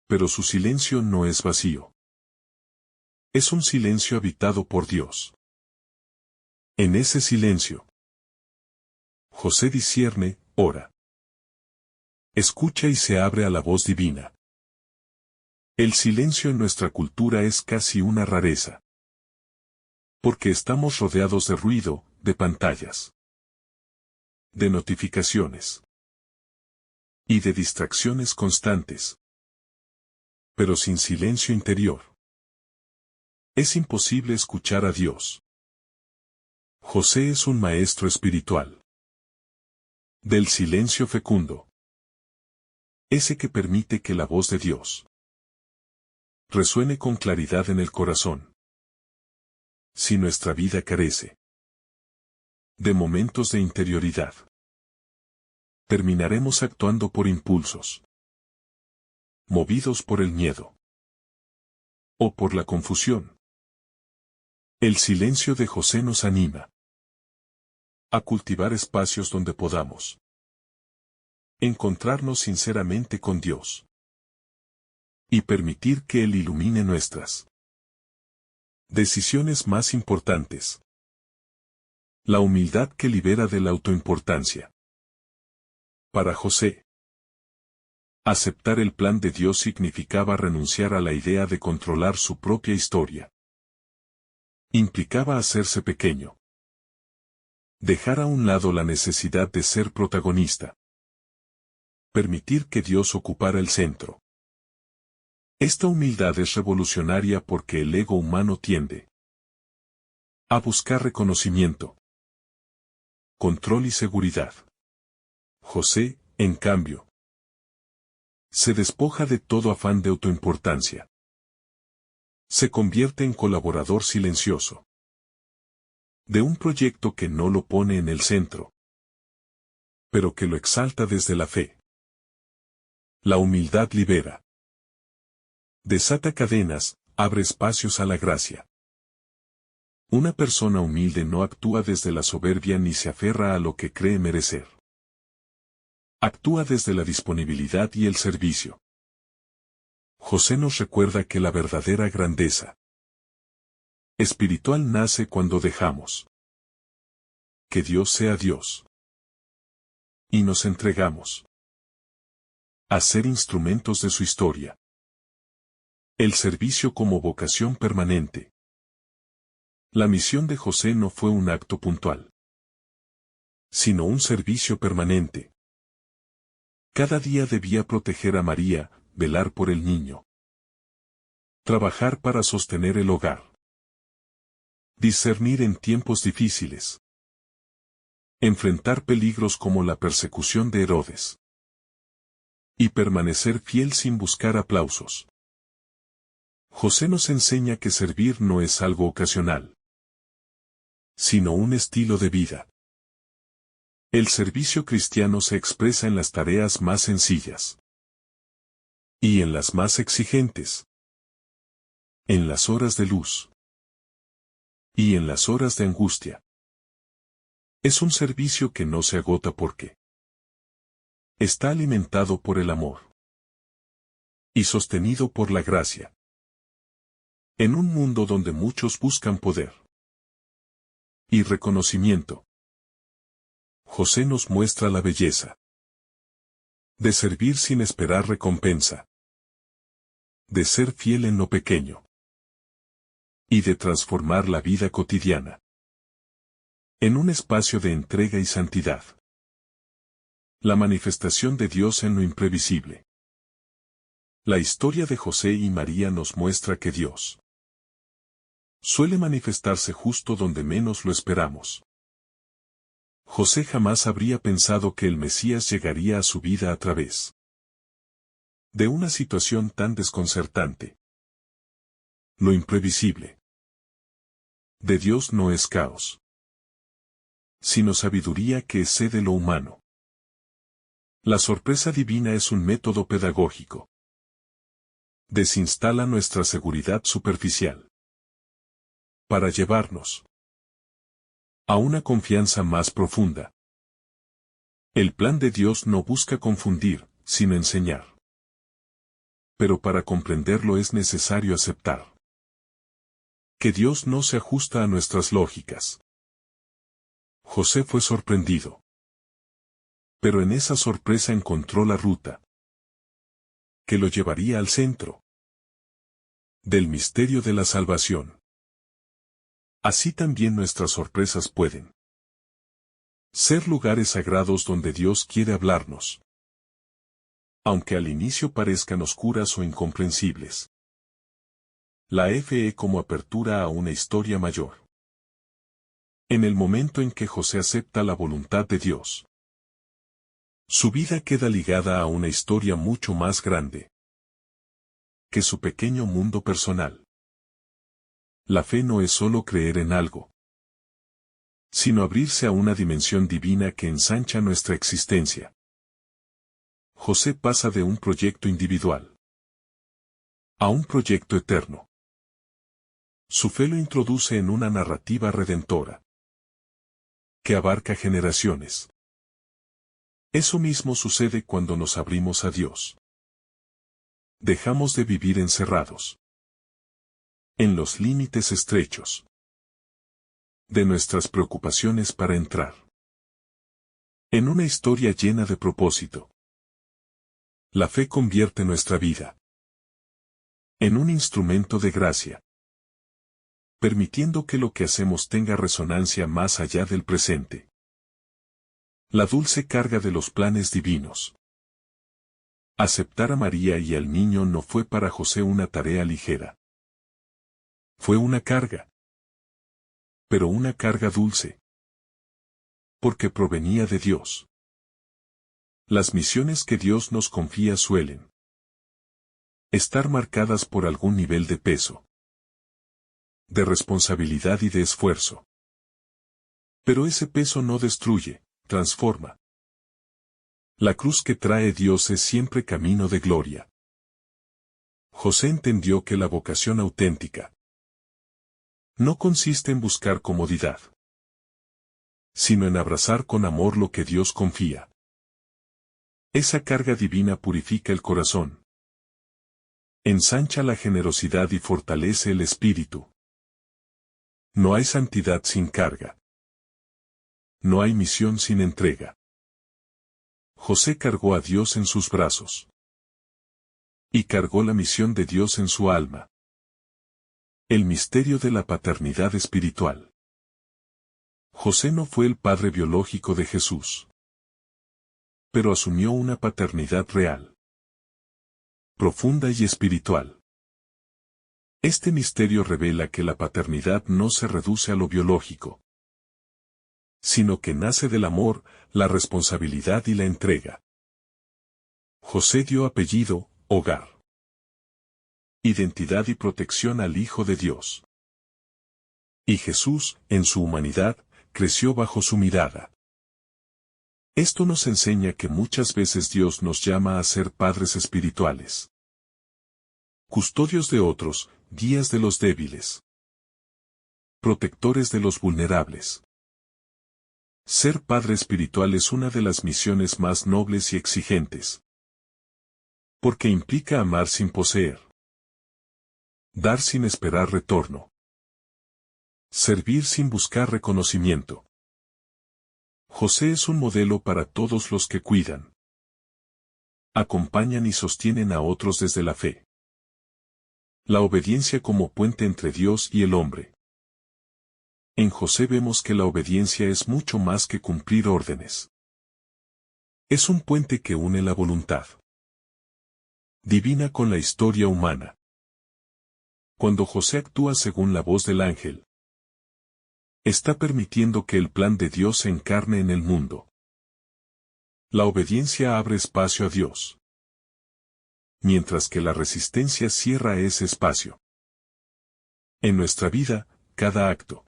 Pero su silencio no es vacío. Es un silencio habitado por Dios. En ese silencio, José discierne, ora. Escucha y se abre a la voz divina. El silencio en nuestra cultura es casi una rareza. Porque estamos rodeados de ruido, de pantallas, de notificaciones y de distracciones constantes. Pero sin silencio interior, es imposible escuchar a Dios. José es un maestro espiritual del silencio fecundo, ese que permite que la voz de Dios resuene con claridad en el corazón. Si nuestra vida carece de momentos de interioridad, terminaremos actuando por impulsos, movidos por el miedo o por la confusión. El silencio de José nos anima a cultivar espacios donde podamos Encontrarnos sinceramente con Dios. Y permitir que Él ilumine nuestras decisiones más importantes. La humildad que libera de la autoimportancia. Para José, aceptar el plan de Dios significaba renunciar a la idea de controlar su propia historia. Implicaba hacerse pequeño. Dejar a un lado la necesidad de ser protagonista. Permitir que Dios ocupara el centro. Esta humildad es revolucionaria porque el ego humano tiende a buscar reconocimiento, control y seguridad. José, en cambio, se despoja de todo afán de autoimportancia. Se convierte en colaborador silencioso de un proyecto que no lo pone en el centro, pero que lo exalta desde la fe. La humildad libera. Desata cadenas, abre espacios a la gracia. Una persona humilde no actúa desde la soberbia ni se aferra a lo que cree merecer. Actúa desde la disponibilidad y el servicio. José nos recuerda que la verdadera grandeza espiritual nace cuando dejamos que Dios sea Dios. Y nos entregamos a ser instrumentos de su historia. El servicio como vocación permanente. La misión de José no fue un acto puntual, sino un servicio permanente. Cada día debía proteger a María, velar por el niño, trabajar para sostener el hogar, discernir en tiempos difíciles, enfrentar peligros como la persecución de Herodes, y permanecer fiel sin buscar aplausos. José nos enseña que servir no es algo ocasional, sino un estilo de vida. El servicio cristiano se expresa en las tareas más sencillas y en las más exigentes, en las horas de luz y en las horas de angustia. Es un servicio que no se agota porque está alimentado por el amor y sostenido por la gracia. En un mundo donde muchos buscan poder y reconocimiento, José nos muestra la belleza de servir sin esperar recompensa, de ser fiel en lo pequeño y de transformar la vida cotidiana en un espacio de entrega y santidad. La manifestación de Dios en lo imprevisible. La historia de José y María nos muestra que Dios suele manifestarse justo donde menos lo esperamos. José jamás habría pensado que el Mesías llegaría a su vida a través de una situación tan desconcertante. Lo imprevisible de Dios no es caos, sino sabiduría que excede lo humano. La sorpresa divina es un método pedagógico. Desinstala nuestra seguridad superficial para llevarnos a una confianza más profunda. El plan de Dios no busca confundir, sino enseñar. Pero para comprenderlo es necesario aceptar que Dios no se ajusta a nuestras lógicas. José fue sorprendido, pero en esa sorpresa encontró la ruta que lo llevaría al centro del misterio de la salvación. Así también nuestras sorpresas pueden ser lugares sagrados donde Dios quiere hablarnos, aunque al inicio parezcan oscuras o incomprensibles. La fe como apertura a una historia mayor. En el momento en que José acepta la voluntad de Dios, su vida queda ligada a una historia mucho más grande que su pequeño mundo personal. La fe no es solo creer en algo, sino abrirse a una dimensión divina que ensancha nuestra existencia. José pasa de un proyecto individual a un proyecto eterno. Su fe lo introduce en una narrativa redentora que abarca generaciones. Eso mismo sucede cuando nos abrimos a Dios. Dejamos de vivir encerrados en los límites estrechos de nuestras preocupaciones para entrar en una historia llena de propósito. La fe convierte nuestra vida en un instrumento de gracia, permitiendo que lo que hacemos tenga resonancia más allá del presente. La dulce carga de los planes divinos. Aceptar a María y al niño no fue para José una tarea ligera. Fue una carga. Pero una carga dulce. Porque provenía de Dios. Las misiones que Dios nos confía suelen estar marcadas por algún nivel de peso, de responsabilidad y de esfuerzo. Pero ese peso no destruye, transforma. La cruz que trae Dios es siempre camino de gloria. José entendió que la vocación auténtica no consiste en buscar comodidad, sino en abrazar con amor lo que Dios confía. Esa carga divina purifica el corazón, ensancha la generosidad y fortalece el espíritu. No hay santidad sin carga. No hay misión sin entrega. José cargó a Dios en sus brazos. Y cargó la misión de Dios en su alma. El misterio de la paternidad espiritual. José no fue el padre biológico de Jesús, pero asumió una paternidad real, profunda y espiritual. Este misterio revela que la paternidad no se reduce a lo biológico, sino que nace del amor, la responsabilidad y la entrega. José dio apellido, hogar, identidad y protección al Hijo de Dios. Y Jesús, en su humanidad, creció bajo su mirada. Esto nos enseña que muchas veces Dios nos llama a ser padres espirituales, custodios de otros, guías de los débiles, protectores de los vulnerables. Ser padre espiritual es una de las misiones más nobles y exigentes, porque implica amar sin poseer, dar sin esperar retorno, servir sin buscar reconocimiento. José es un modelo para todos los que cuidan, acompañan y sostienen a otros desde la fe. La obediencia como puente entre Dios y el hombre. En José vemos que la obediencia es mucho más que cumplir órdenes. Es un puente que une la voluntad divina con la historia humana. Cuando José actúa según la voz del ángel, está permitiendo que el plan de Dios se encarne en el mundo. La obediencia abre espacio a Dios, mientras que la resistencia cierra ese espacio. En nuestra vida, cada acto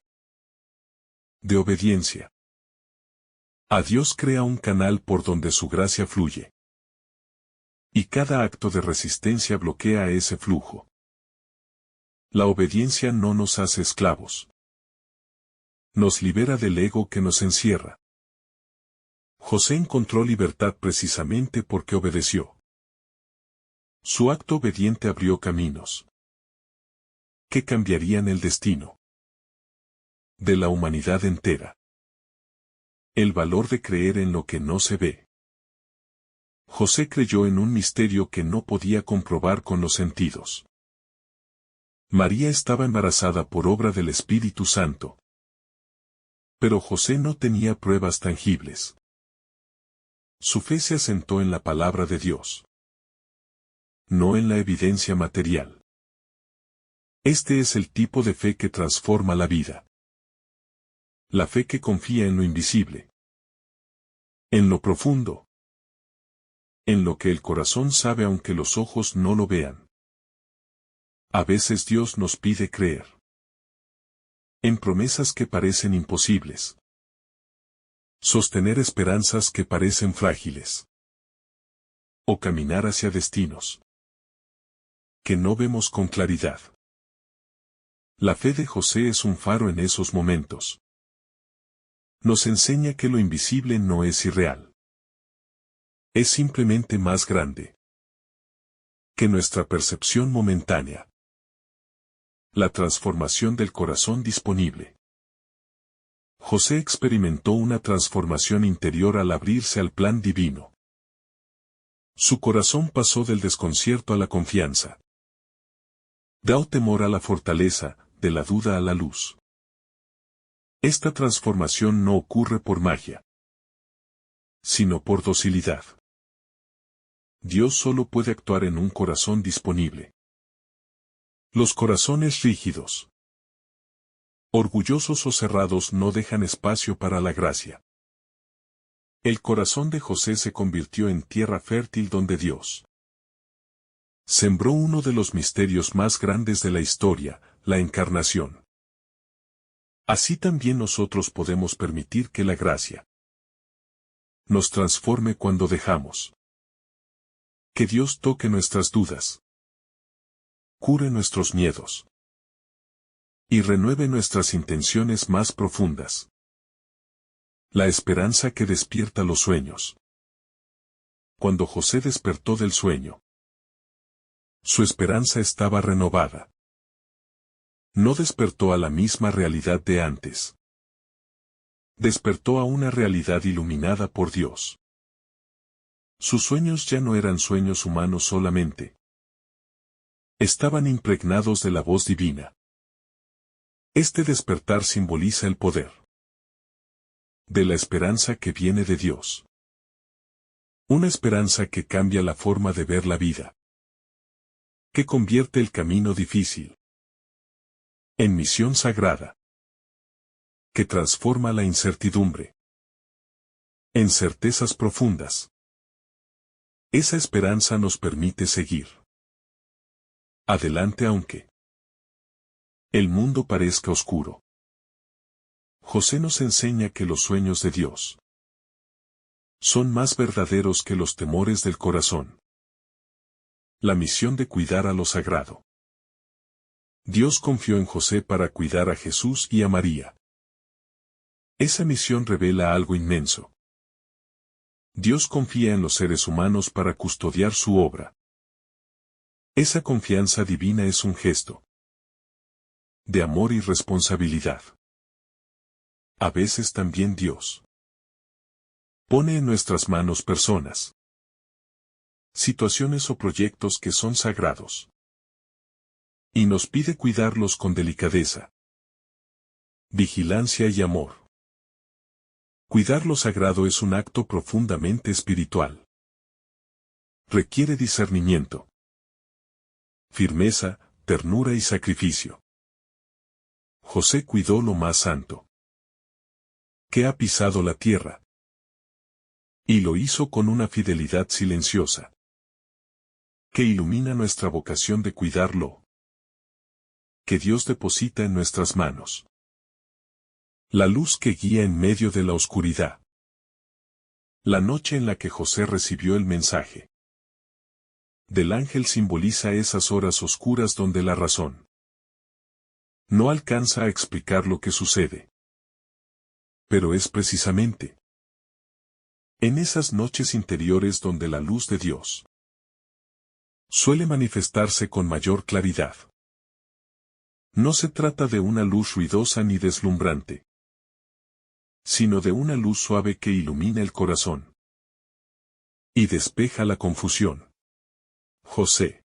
de obediencia a Dios crea un canal por donde su gracia fluye. Y cada acto de resistencia bloquea ese flujo. La obediencia no nos hace esclavos. Nos libera del ego que nos encierra. José encontró libertad precisamente porque obedeció. Su acto obediente abrió caminos que cambiarían el destino de la humanidad entera. El valor de creer en lo que no se ve. José creyó en un misterio que no podía comprobar con los sentidos. María estaba embarazada por obra del Espíritu Santo. Pero José no tenía pruebas tangibles. Su fe se asentó en la palabra de Dios, no en la evidencia material. Este es el tipo de fe que transforma la vida. La fe que confía en lo invisible, en lo profundo, en lo que el corazón sabe aunque los ojos no lo vean. A veces Dios nos pide creer en promesas que parecen imposibles, sostener esperanzas que parecen frágiles, o caminar hacia destinos que no vemos con claridad. La fe de José es un faro en esos momentos. Nos enseña que lo invisible no es irreal. es simplemente más grande que nuestra percepción momentánea. La transformación del corazón disponible. José experimentó una transformación interior al abrirse al plan divino. Su corazón pasó del desconcierto a la confianza. Del temor a la fortaleza, de la duda a la luz. Esta transformación no ocurre por magia, sino por docilidad. Dios solo puede actuar en un corazón disponible. Los corazones rígidos, orgullosos o cerrados no dejan espacio para la gracia. El corazón de José se convirtió en tierra fértil donde Dios sembró uno de los misterios más grandes de la historia, la encarnación. Así también nosotros podemos permitir que la gracia nos transforme cuando dejamos que Dios toque nuestras dudas, cure nuestros miedos y renueve nuestras intenciones más profundas. La esperanza que despierta los sueños. Cuando José despertó del sueño, su esperanza estaba renovada. No despertó a la misma realidad de antes. Despertó a una realidad iluminada por Dios. Sus sueños ya no eran sueños humanos solamente. Estaban impregnados de la voz divina. Este despertar simboliza el poder de la esperanza que viene de Dios. Una esperanza que cambia la forma de ver la vida, que convierte el camino difícil en misión sagrada, que transforma la incertidumbre en certezas profundas. Esa esperanza nos permite seguir adelante aunque el mundo parezca oscuro. José nos enseña que los sueños de Dios son más verdaderos que los temores del corazón. La misión de cuidar a lo sagrado. Dios confió en José para cuidar a Jesús y a María. Esa misión revela algo inmenso. Dios confía en los seres humanos para custodiar su obra. Esa confianza divina es un gesto de amor y responsabilidad. A veces también Dios pone en nuestras manos personas, situaciones o proyectos que son sagrados, y nos pide cuidarlos con delicadeza, vigilancia y amor. Cuidar lo sagrado es un acto profundamente espiritual. Requiere discernimiento, firmeza, ternura y sacrificio. José cuidó lo más santo, que ha pisado la tierra, y lo hizo con una fidelidad silenciosa, que ilumina nuestra vocación de cuidarlo, que Dios deposita en nuestras manos. La luz que guía en medio de la oscuridad. La noche en la que José recibió el mensaje del ángel simboliza esas horas oscuras donde la razón no alcanza a explicar lo que sucede. Pero es precisamente en esas noches interiores donde la luz de Dios suele manifestarse con mayor claridad. No se trata de una luz ruidosa ni deslumbrante, sino de una luz suave que ilumina el corazón y despeja la confusión. José,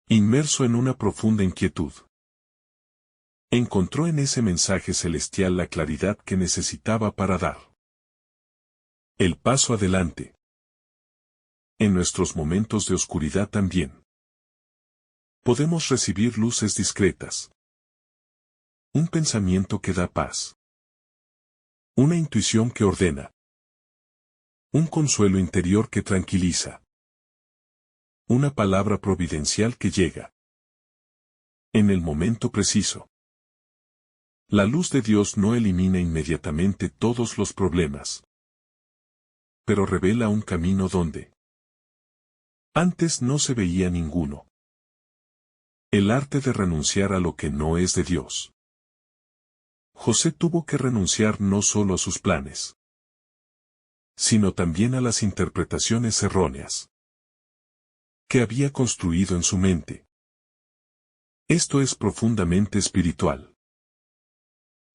inmerso en una profunda inquietud, encontró en ese mensaje celestial la claridad que necesitaba para dar el paso adelante. En nuestros momentos de oscuridad también podemos recibir luces discretas, un pensamiento que da paz, una intuición que ordena, un consuelo interior que tranquiliza, una palabra providencial que llega en el momento preciso. La luz de Dios no elimina inmediatamente todos los problemas, pero revela un camino donde antes no se veía ninguno. El arte de renunciar a lo que no es de Dios. José tuvo que renunciar no solo a sus planes, sino también a las interpretaciones erróneas que había construido en su mente. Esto es profundamente espiritual.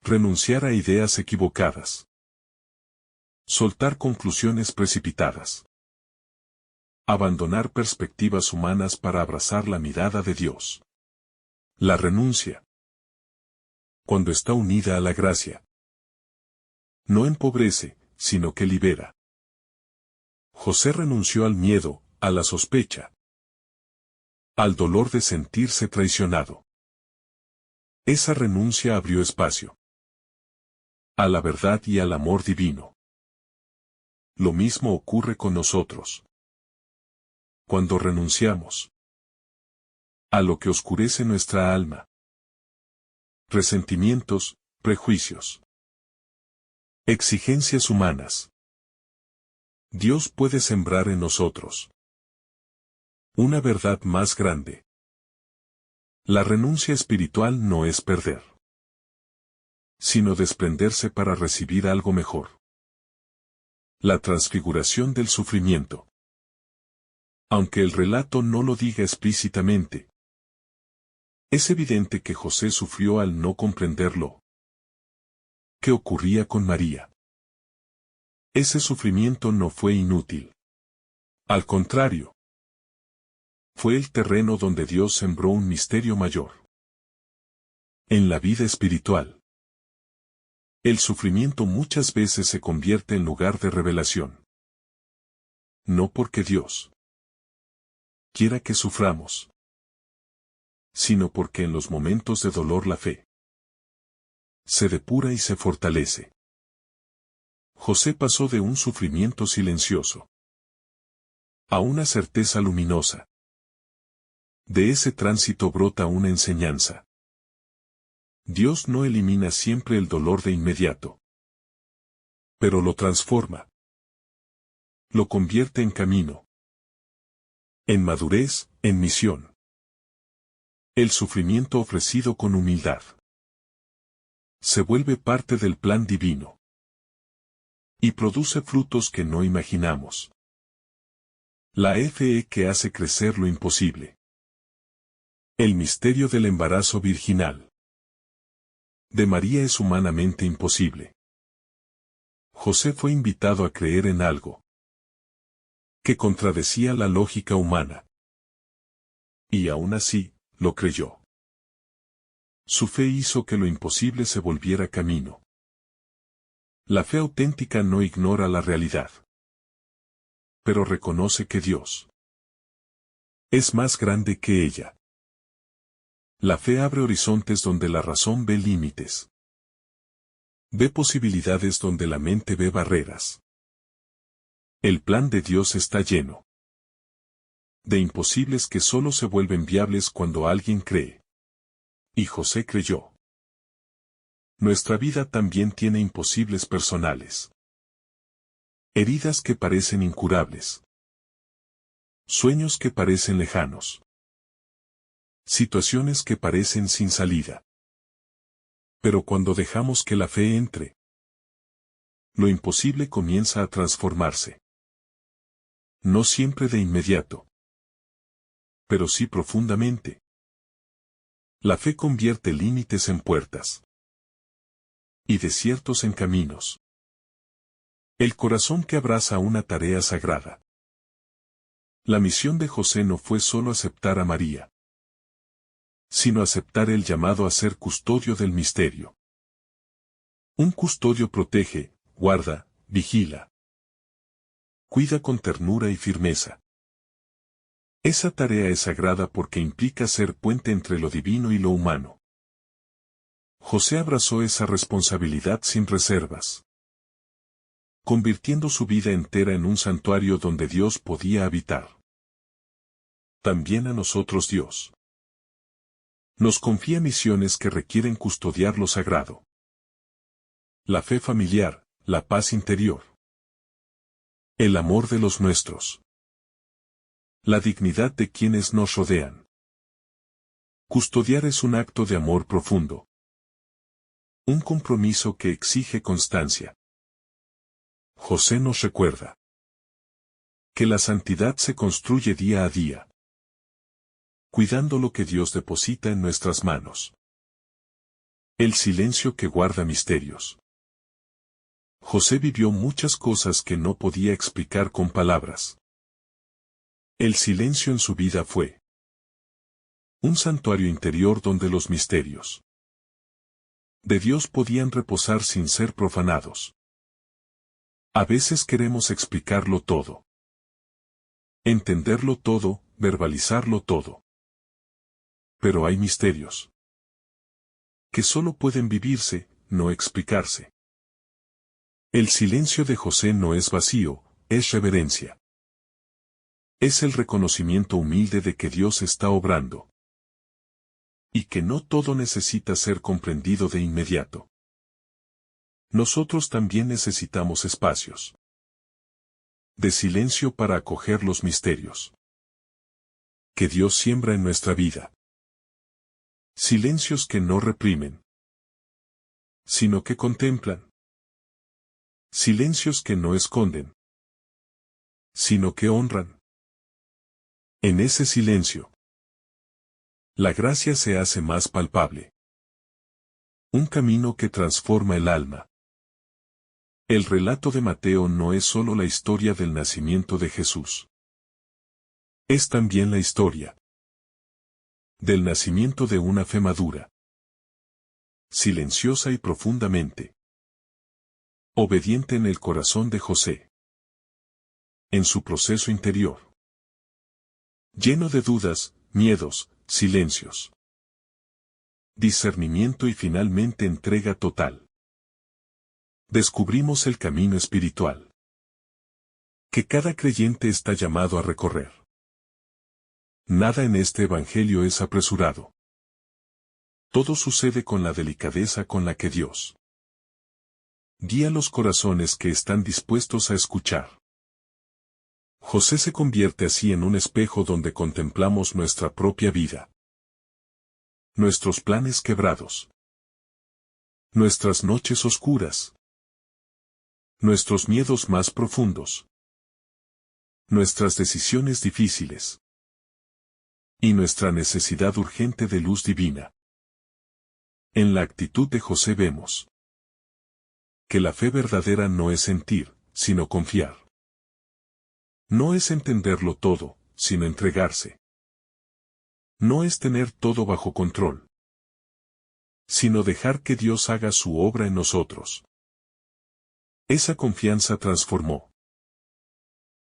Renunciar a ideas equivocadas. Soltar conclusiones precipitadas. Abandonar perspectivas humanas para abrazar la mirada de Dios. La renuncia, cuando está unida a la gracia, no empobrece, sino que libera. José renunció al miedo, a la sospecha, al dolor de sentirse traicionado. Esa renuncia abrió espacio a la verdad y al amor divino. Lo mismo ocurre con nosotros. Cuando renunciamos a lo que oscurece nuestra alma, resentimientos, prejuicios, exigencias humanas, Dios puede sembrar en nosotros una verdad más grande. La renuncia espiritual no es perder, sino desprenderse para recibir algo mejor. La transfiguración del sufrimiento. Aunque el relato no lo diga explícitamente, es evidente que José sufrió al no comprenderlo. ¿Qué ocurría con María? Ese sufrimiento no fue inútil. Al contrario, fue el terreno donde Dios sembró un misterio mayor. En la vida espiritual, el sufrimiento muchas veces se convierte en lugar de revelación. No porque Dios quiera que suframos, sino porque en los momentos de dolor la fe se depura y se fortalece. José pasó de un sufrimiento silencioso a una certeza luminosa. De ese tránsito brota una enseñanza. Dios no elimina siempre el dolor de inmediato, pero lo transforma. Lo convierte en camino, en madurez, en misión. El sufrimiento ofrecido con humildad se vuelve parte del plan divino y produce frutos que no imaginamos. La fe que hace crecer lo imposible. El misterio del embarazo virginal de María es humanamente imposible. José fue invitado a creer en algo que contradecía la lógica humana. Y aún así, lo creyó. Su fe hizo que lo imposible se volviera camino. La fe auténtica no ignora la realidad, pero reconoce que Dios es más grande que ella. La fe abre horizontes donde la razón ve límites. Ve posibilidades donde la mente ve barreras. El plan de Dios está lleno de imposibles que solo se vuelven viables cuando alguien cree. Y José creyó. Nuestra vida también tiene imposibles personales. Heridas que parecen incurables. Sueños que parecen lejanos. Situaciones que parecen sin salida. Pero cuando dejamos que la fe entre, lo imposible comienza a transformarse. No siempre de inmediato, pero sí profundamente. La fe convierte límites en puertas y desiertos en caminos. El corazón que abraza una tarea sagrada. La misión de José no fue solo aceptar a María, sino aceptar el llamado a ser custodio del misterio. Un custodio protege, guarda, vigila. Cuida con ternura y firmeza. Esa tarea es sagrada porque implica ser puente entre lo divino y lo humano. José abrazó esa responsabilidad sin reservas, convirtiendo su vida entera en un santuario donde Dios podía habitar. También a nosotros Dios nos confía misiones que requieren custodiar lo sagrado. La fe familiar, la paz interior, el amor de los nuestros, la dignidad de quienes nos rodean. Custodiar es un acto de amor profundo. Un compromiso que exige constancia. José nos recuerda que la santidad se construye día a día, cuidando lo que Dios deposita en nuestras manos. El silencio que guarda misterios. José vivió muchas cosas que no podía explicar con palabras. El silencio en su vida fue un santuario interior donde los misterios de Dios podían reposar sin ser profanados. A veces queremos explicarlo todo, entenderlo todo, verbalizarlo todo. Pero hay misterios que solo pueden vivirse, no explicarse. El silencio de José no es vacío, es reverencia. Es el reconocimiento humilde de que Dios está obrando. Y que no todo necesita ser comprendido de inmediato. Nosotros también necesitamos espacios de silencio para acoger los misterios que Dios siembra en nuestra vida. Silencios que no reprimen, sino que contemplan. Silencios que no esconden, sino que honran. En ese silencio, la gracia se hace más palpable. Un camino que transforma el alma. El relato de Mateo no es solo la historia del nacimiento de Jesús. Es también la historia del nacimiento de una fe madura, silenciosa y profundamente obediente en el corazón de José, en su proceso interior, lleno de dudas, miedos, silencios, discernimiento y finalmente entrega total. Descubrimos el camino espiritual que cada creyente está llamado a recorrer. Nada en este evangelio es apresurado. Todo sucede con la delicadeza con la que Dios guía los corazones que están dispuestos a escuchar. José se convierte así en un espejo donde contemplamos nuestra propia vida, nuestros planes quebrados, nuestras noches oscuras, nuestros miedos más profundos, nuestras decisiones difíciles y nuestra necesidad urgente de luz divina. En la actitud de José vemos que la fe verdadera no es sentir, sino confiar. No es entenderlo todo, sino entregarse. No es tener todo bajo control, sino dejar que Dios haga su obra en nosotros. Esa confianza transformó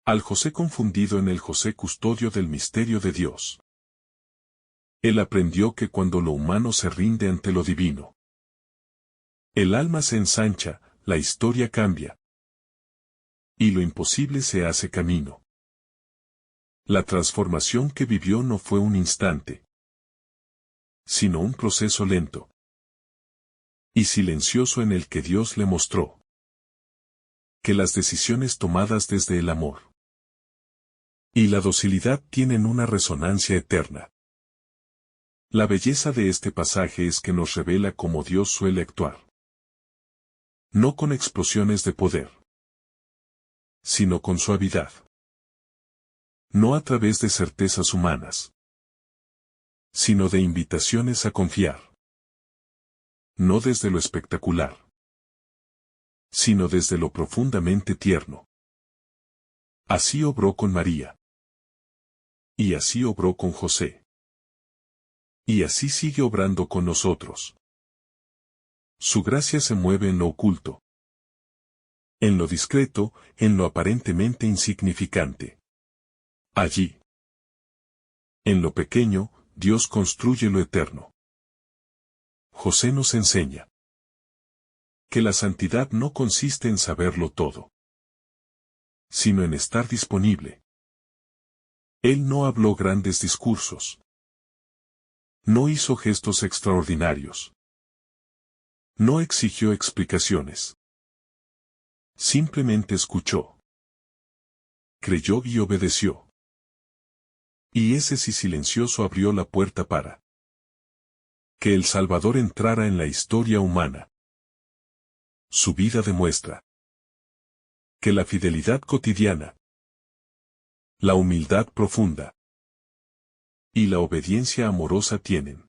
al José confundido en el José custodio del misterio de Dios. Él aprendió que cuando lo humano se rinde ante lo divino, el alma se ensancha, la historia cambia. Y lo imposible se hace camino. La transformación que vivió no fue un instante, sino un proceso lento y silencioso en el que Dios le mostró que las decisiones tomadas desde el amor y la docilidad tienen una resonancia eterna. La belleza de este pasaje es que nos revela cómo Dios suele actuar. No con explosiones de poder, sino con suavidad. No a través de certezas humanas, sino de invitaciones a confiar. No desde lo espectacular, sino desde lo profundamente tierno. Así obró con María. Y así obró con José. Y así sigue obrando con nosotros. Su gracia se mueve en lo oculto, en lo discreto, en lo aparentemente insignificante. Allí, en lo pequeño, Dios construye lo eterno. José nos enseña que la santidad no consiste en saberlo todo, sino en estar disponible. Él no habló grandes discursos. No hizo gestos extraordinarios. No exigió explicaciones. Simplemente escuchó. Creyó y obedeció. Y ese sí silencioso abrió la puerta para que el Salvador entrara en la historia humana. Su vida demuestra que la fidelidad cotidiana, la humildad profunda y la obediencia amorosa tienen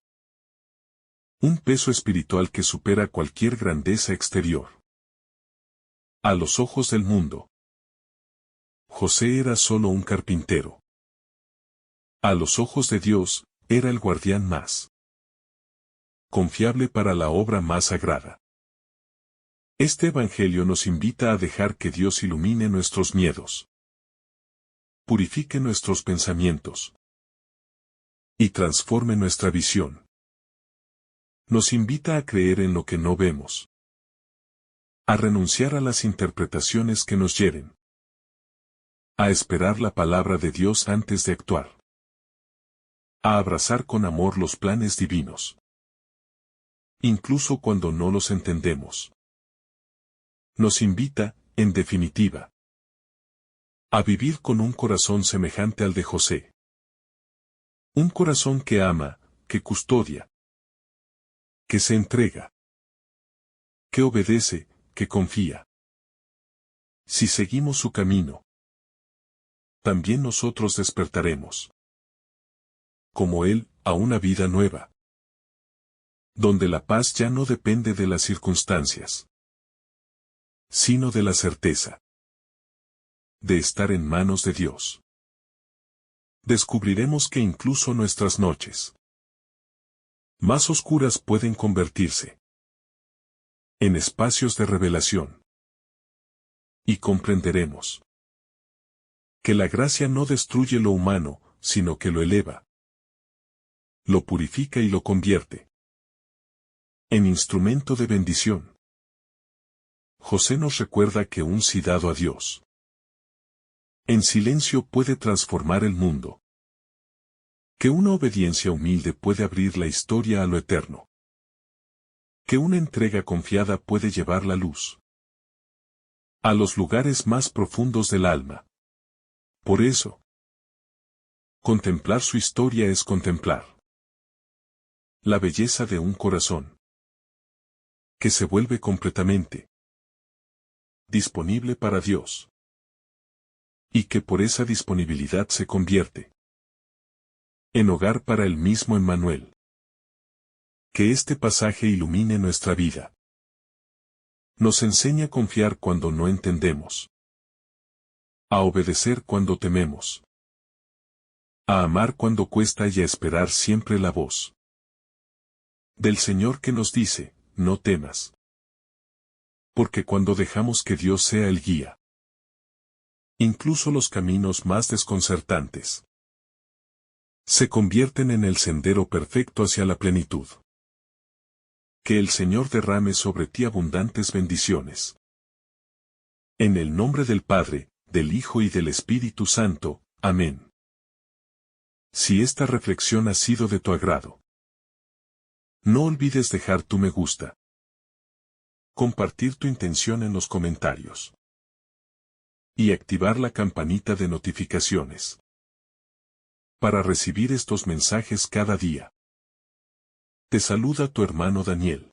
un peso espiritual que supera cualquier grandeza exterior. A los ojos del mundo, José era solo un carpintero. A los ojos de Dios, era el guardián más confiable para la obra más sagrada. Este Evangelio nos invita a dejar que Dios ilumine nuestros miedos, purifique nuestros pensamientos y transforme nuestra visión. Nos invita a creer en lo que no vemos, a renunciar a las interpretaciones que nos hieren, a esperar la palabra de Dios antes de actuar, a abrazar con amor los planes divinos, incluso cuando no los entendemos. Nos invita, en definitiva, a vivir con un corazón semejante al de José. Un corazón que ama, que custodia, que se entrega, que obedece, que confía. Si seguimos su camino, también nosotros despertaremos, como Él, a una vida nueva, donde la paz ya no depende de las circunstancias, sino de la certeza de estar en manos de Dios. Descubriremos que incluso nuestras noches más oscuras pueden convertirse en espacios de revelación. Y comprenderemos que la gracia no destruye lo humano, sino que lo eleva, lo purifica y lo convierte en instrumento de bendición. José nos recuerda que un sí dado a Dios en silencio puede transformar el mundo, que una obediencia humilde puede abrir la historia a lo eterno, que una entrega confiada puede llevar la luz a los lugares más profundos del alma. Por eso, contemplar su historia es contemplar la belleza de un corazón que se vuelve completamente disponible para Dios, y que por esa disponibilidad se convierte en hogar para el mismo Emmanuel. Que este pasaje ilumine nuestra vida. Nos enseña a confiar cuando no entendemos, a obedecer cuando tememos, a amar cuando cuesta y a esperar siempre la voz del Señor que nos dice, no temas. Porque cuando dejamos que Dios sea el guía, incluso los caminos más desconcertantes se convierten en el sendero perfecto hacia la plenitud. Que el Señor derrame sobre ti abundantes bendiciones. En el nombre del Padre, del Hijo y del Espíritu Santo. Amén. Si esta reflexión ha sido de tu agrado, no olvides dejar tu me gusta, compartir tu intención en los comentarios y activar la campanita de notificaciones para recibir estos mensajes cada día. Te saluda tu hermano Daniel,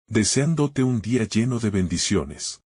deseándote un día lleno de bendiciones.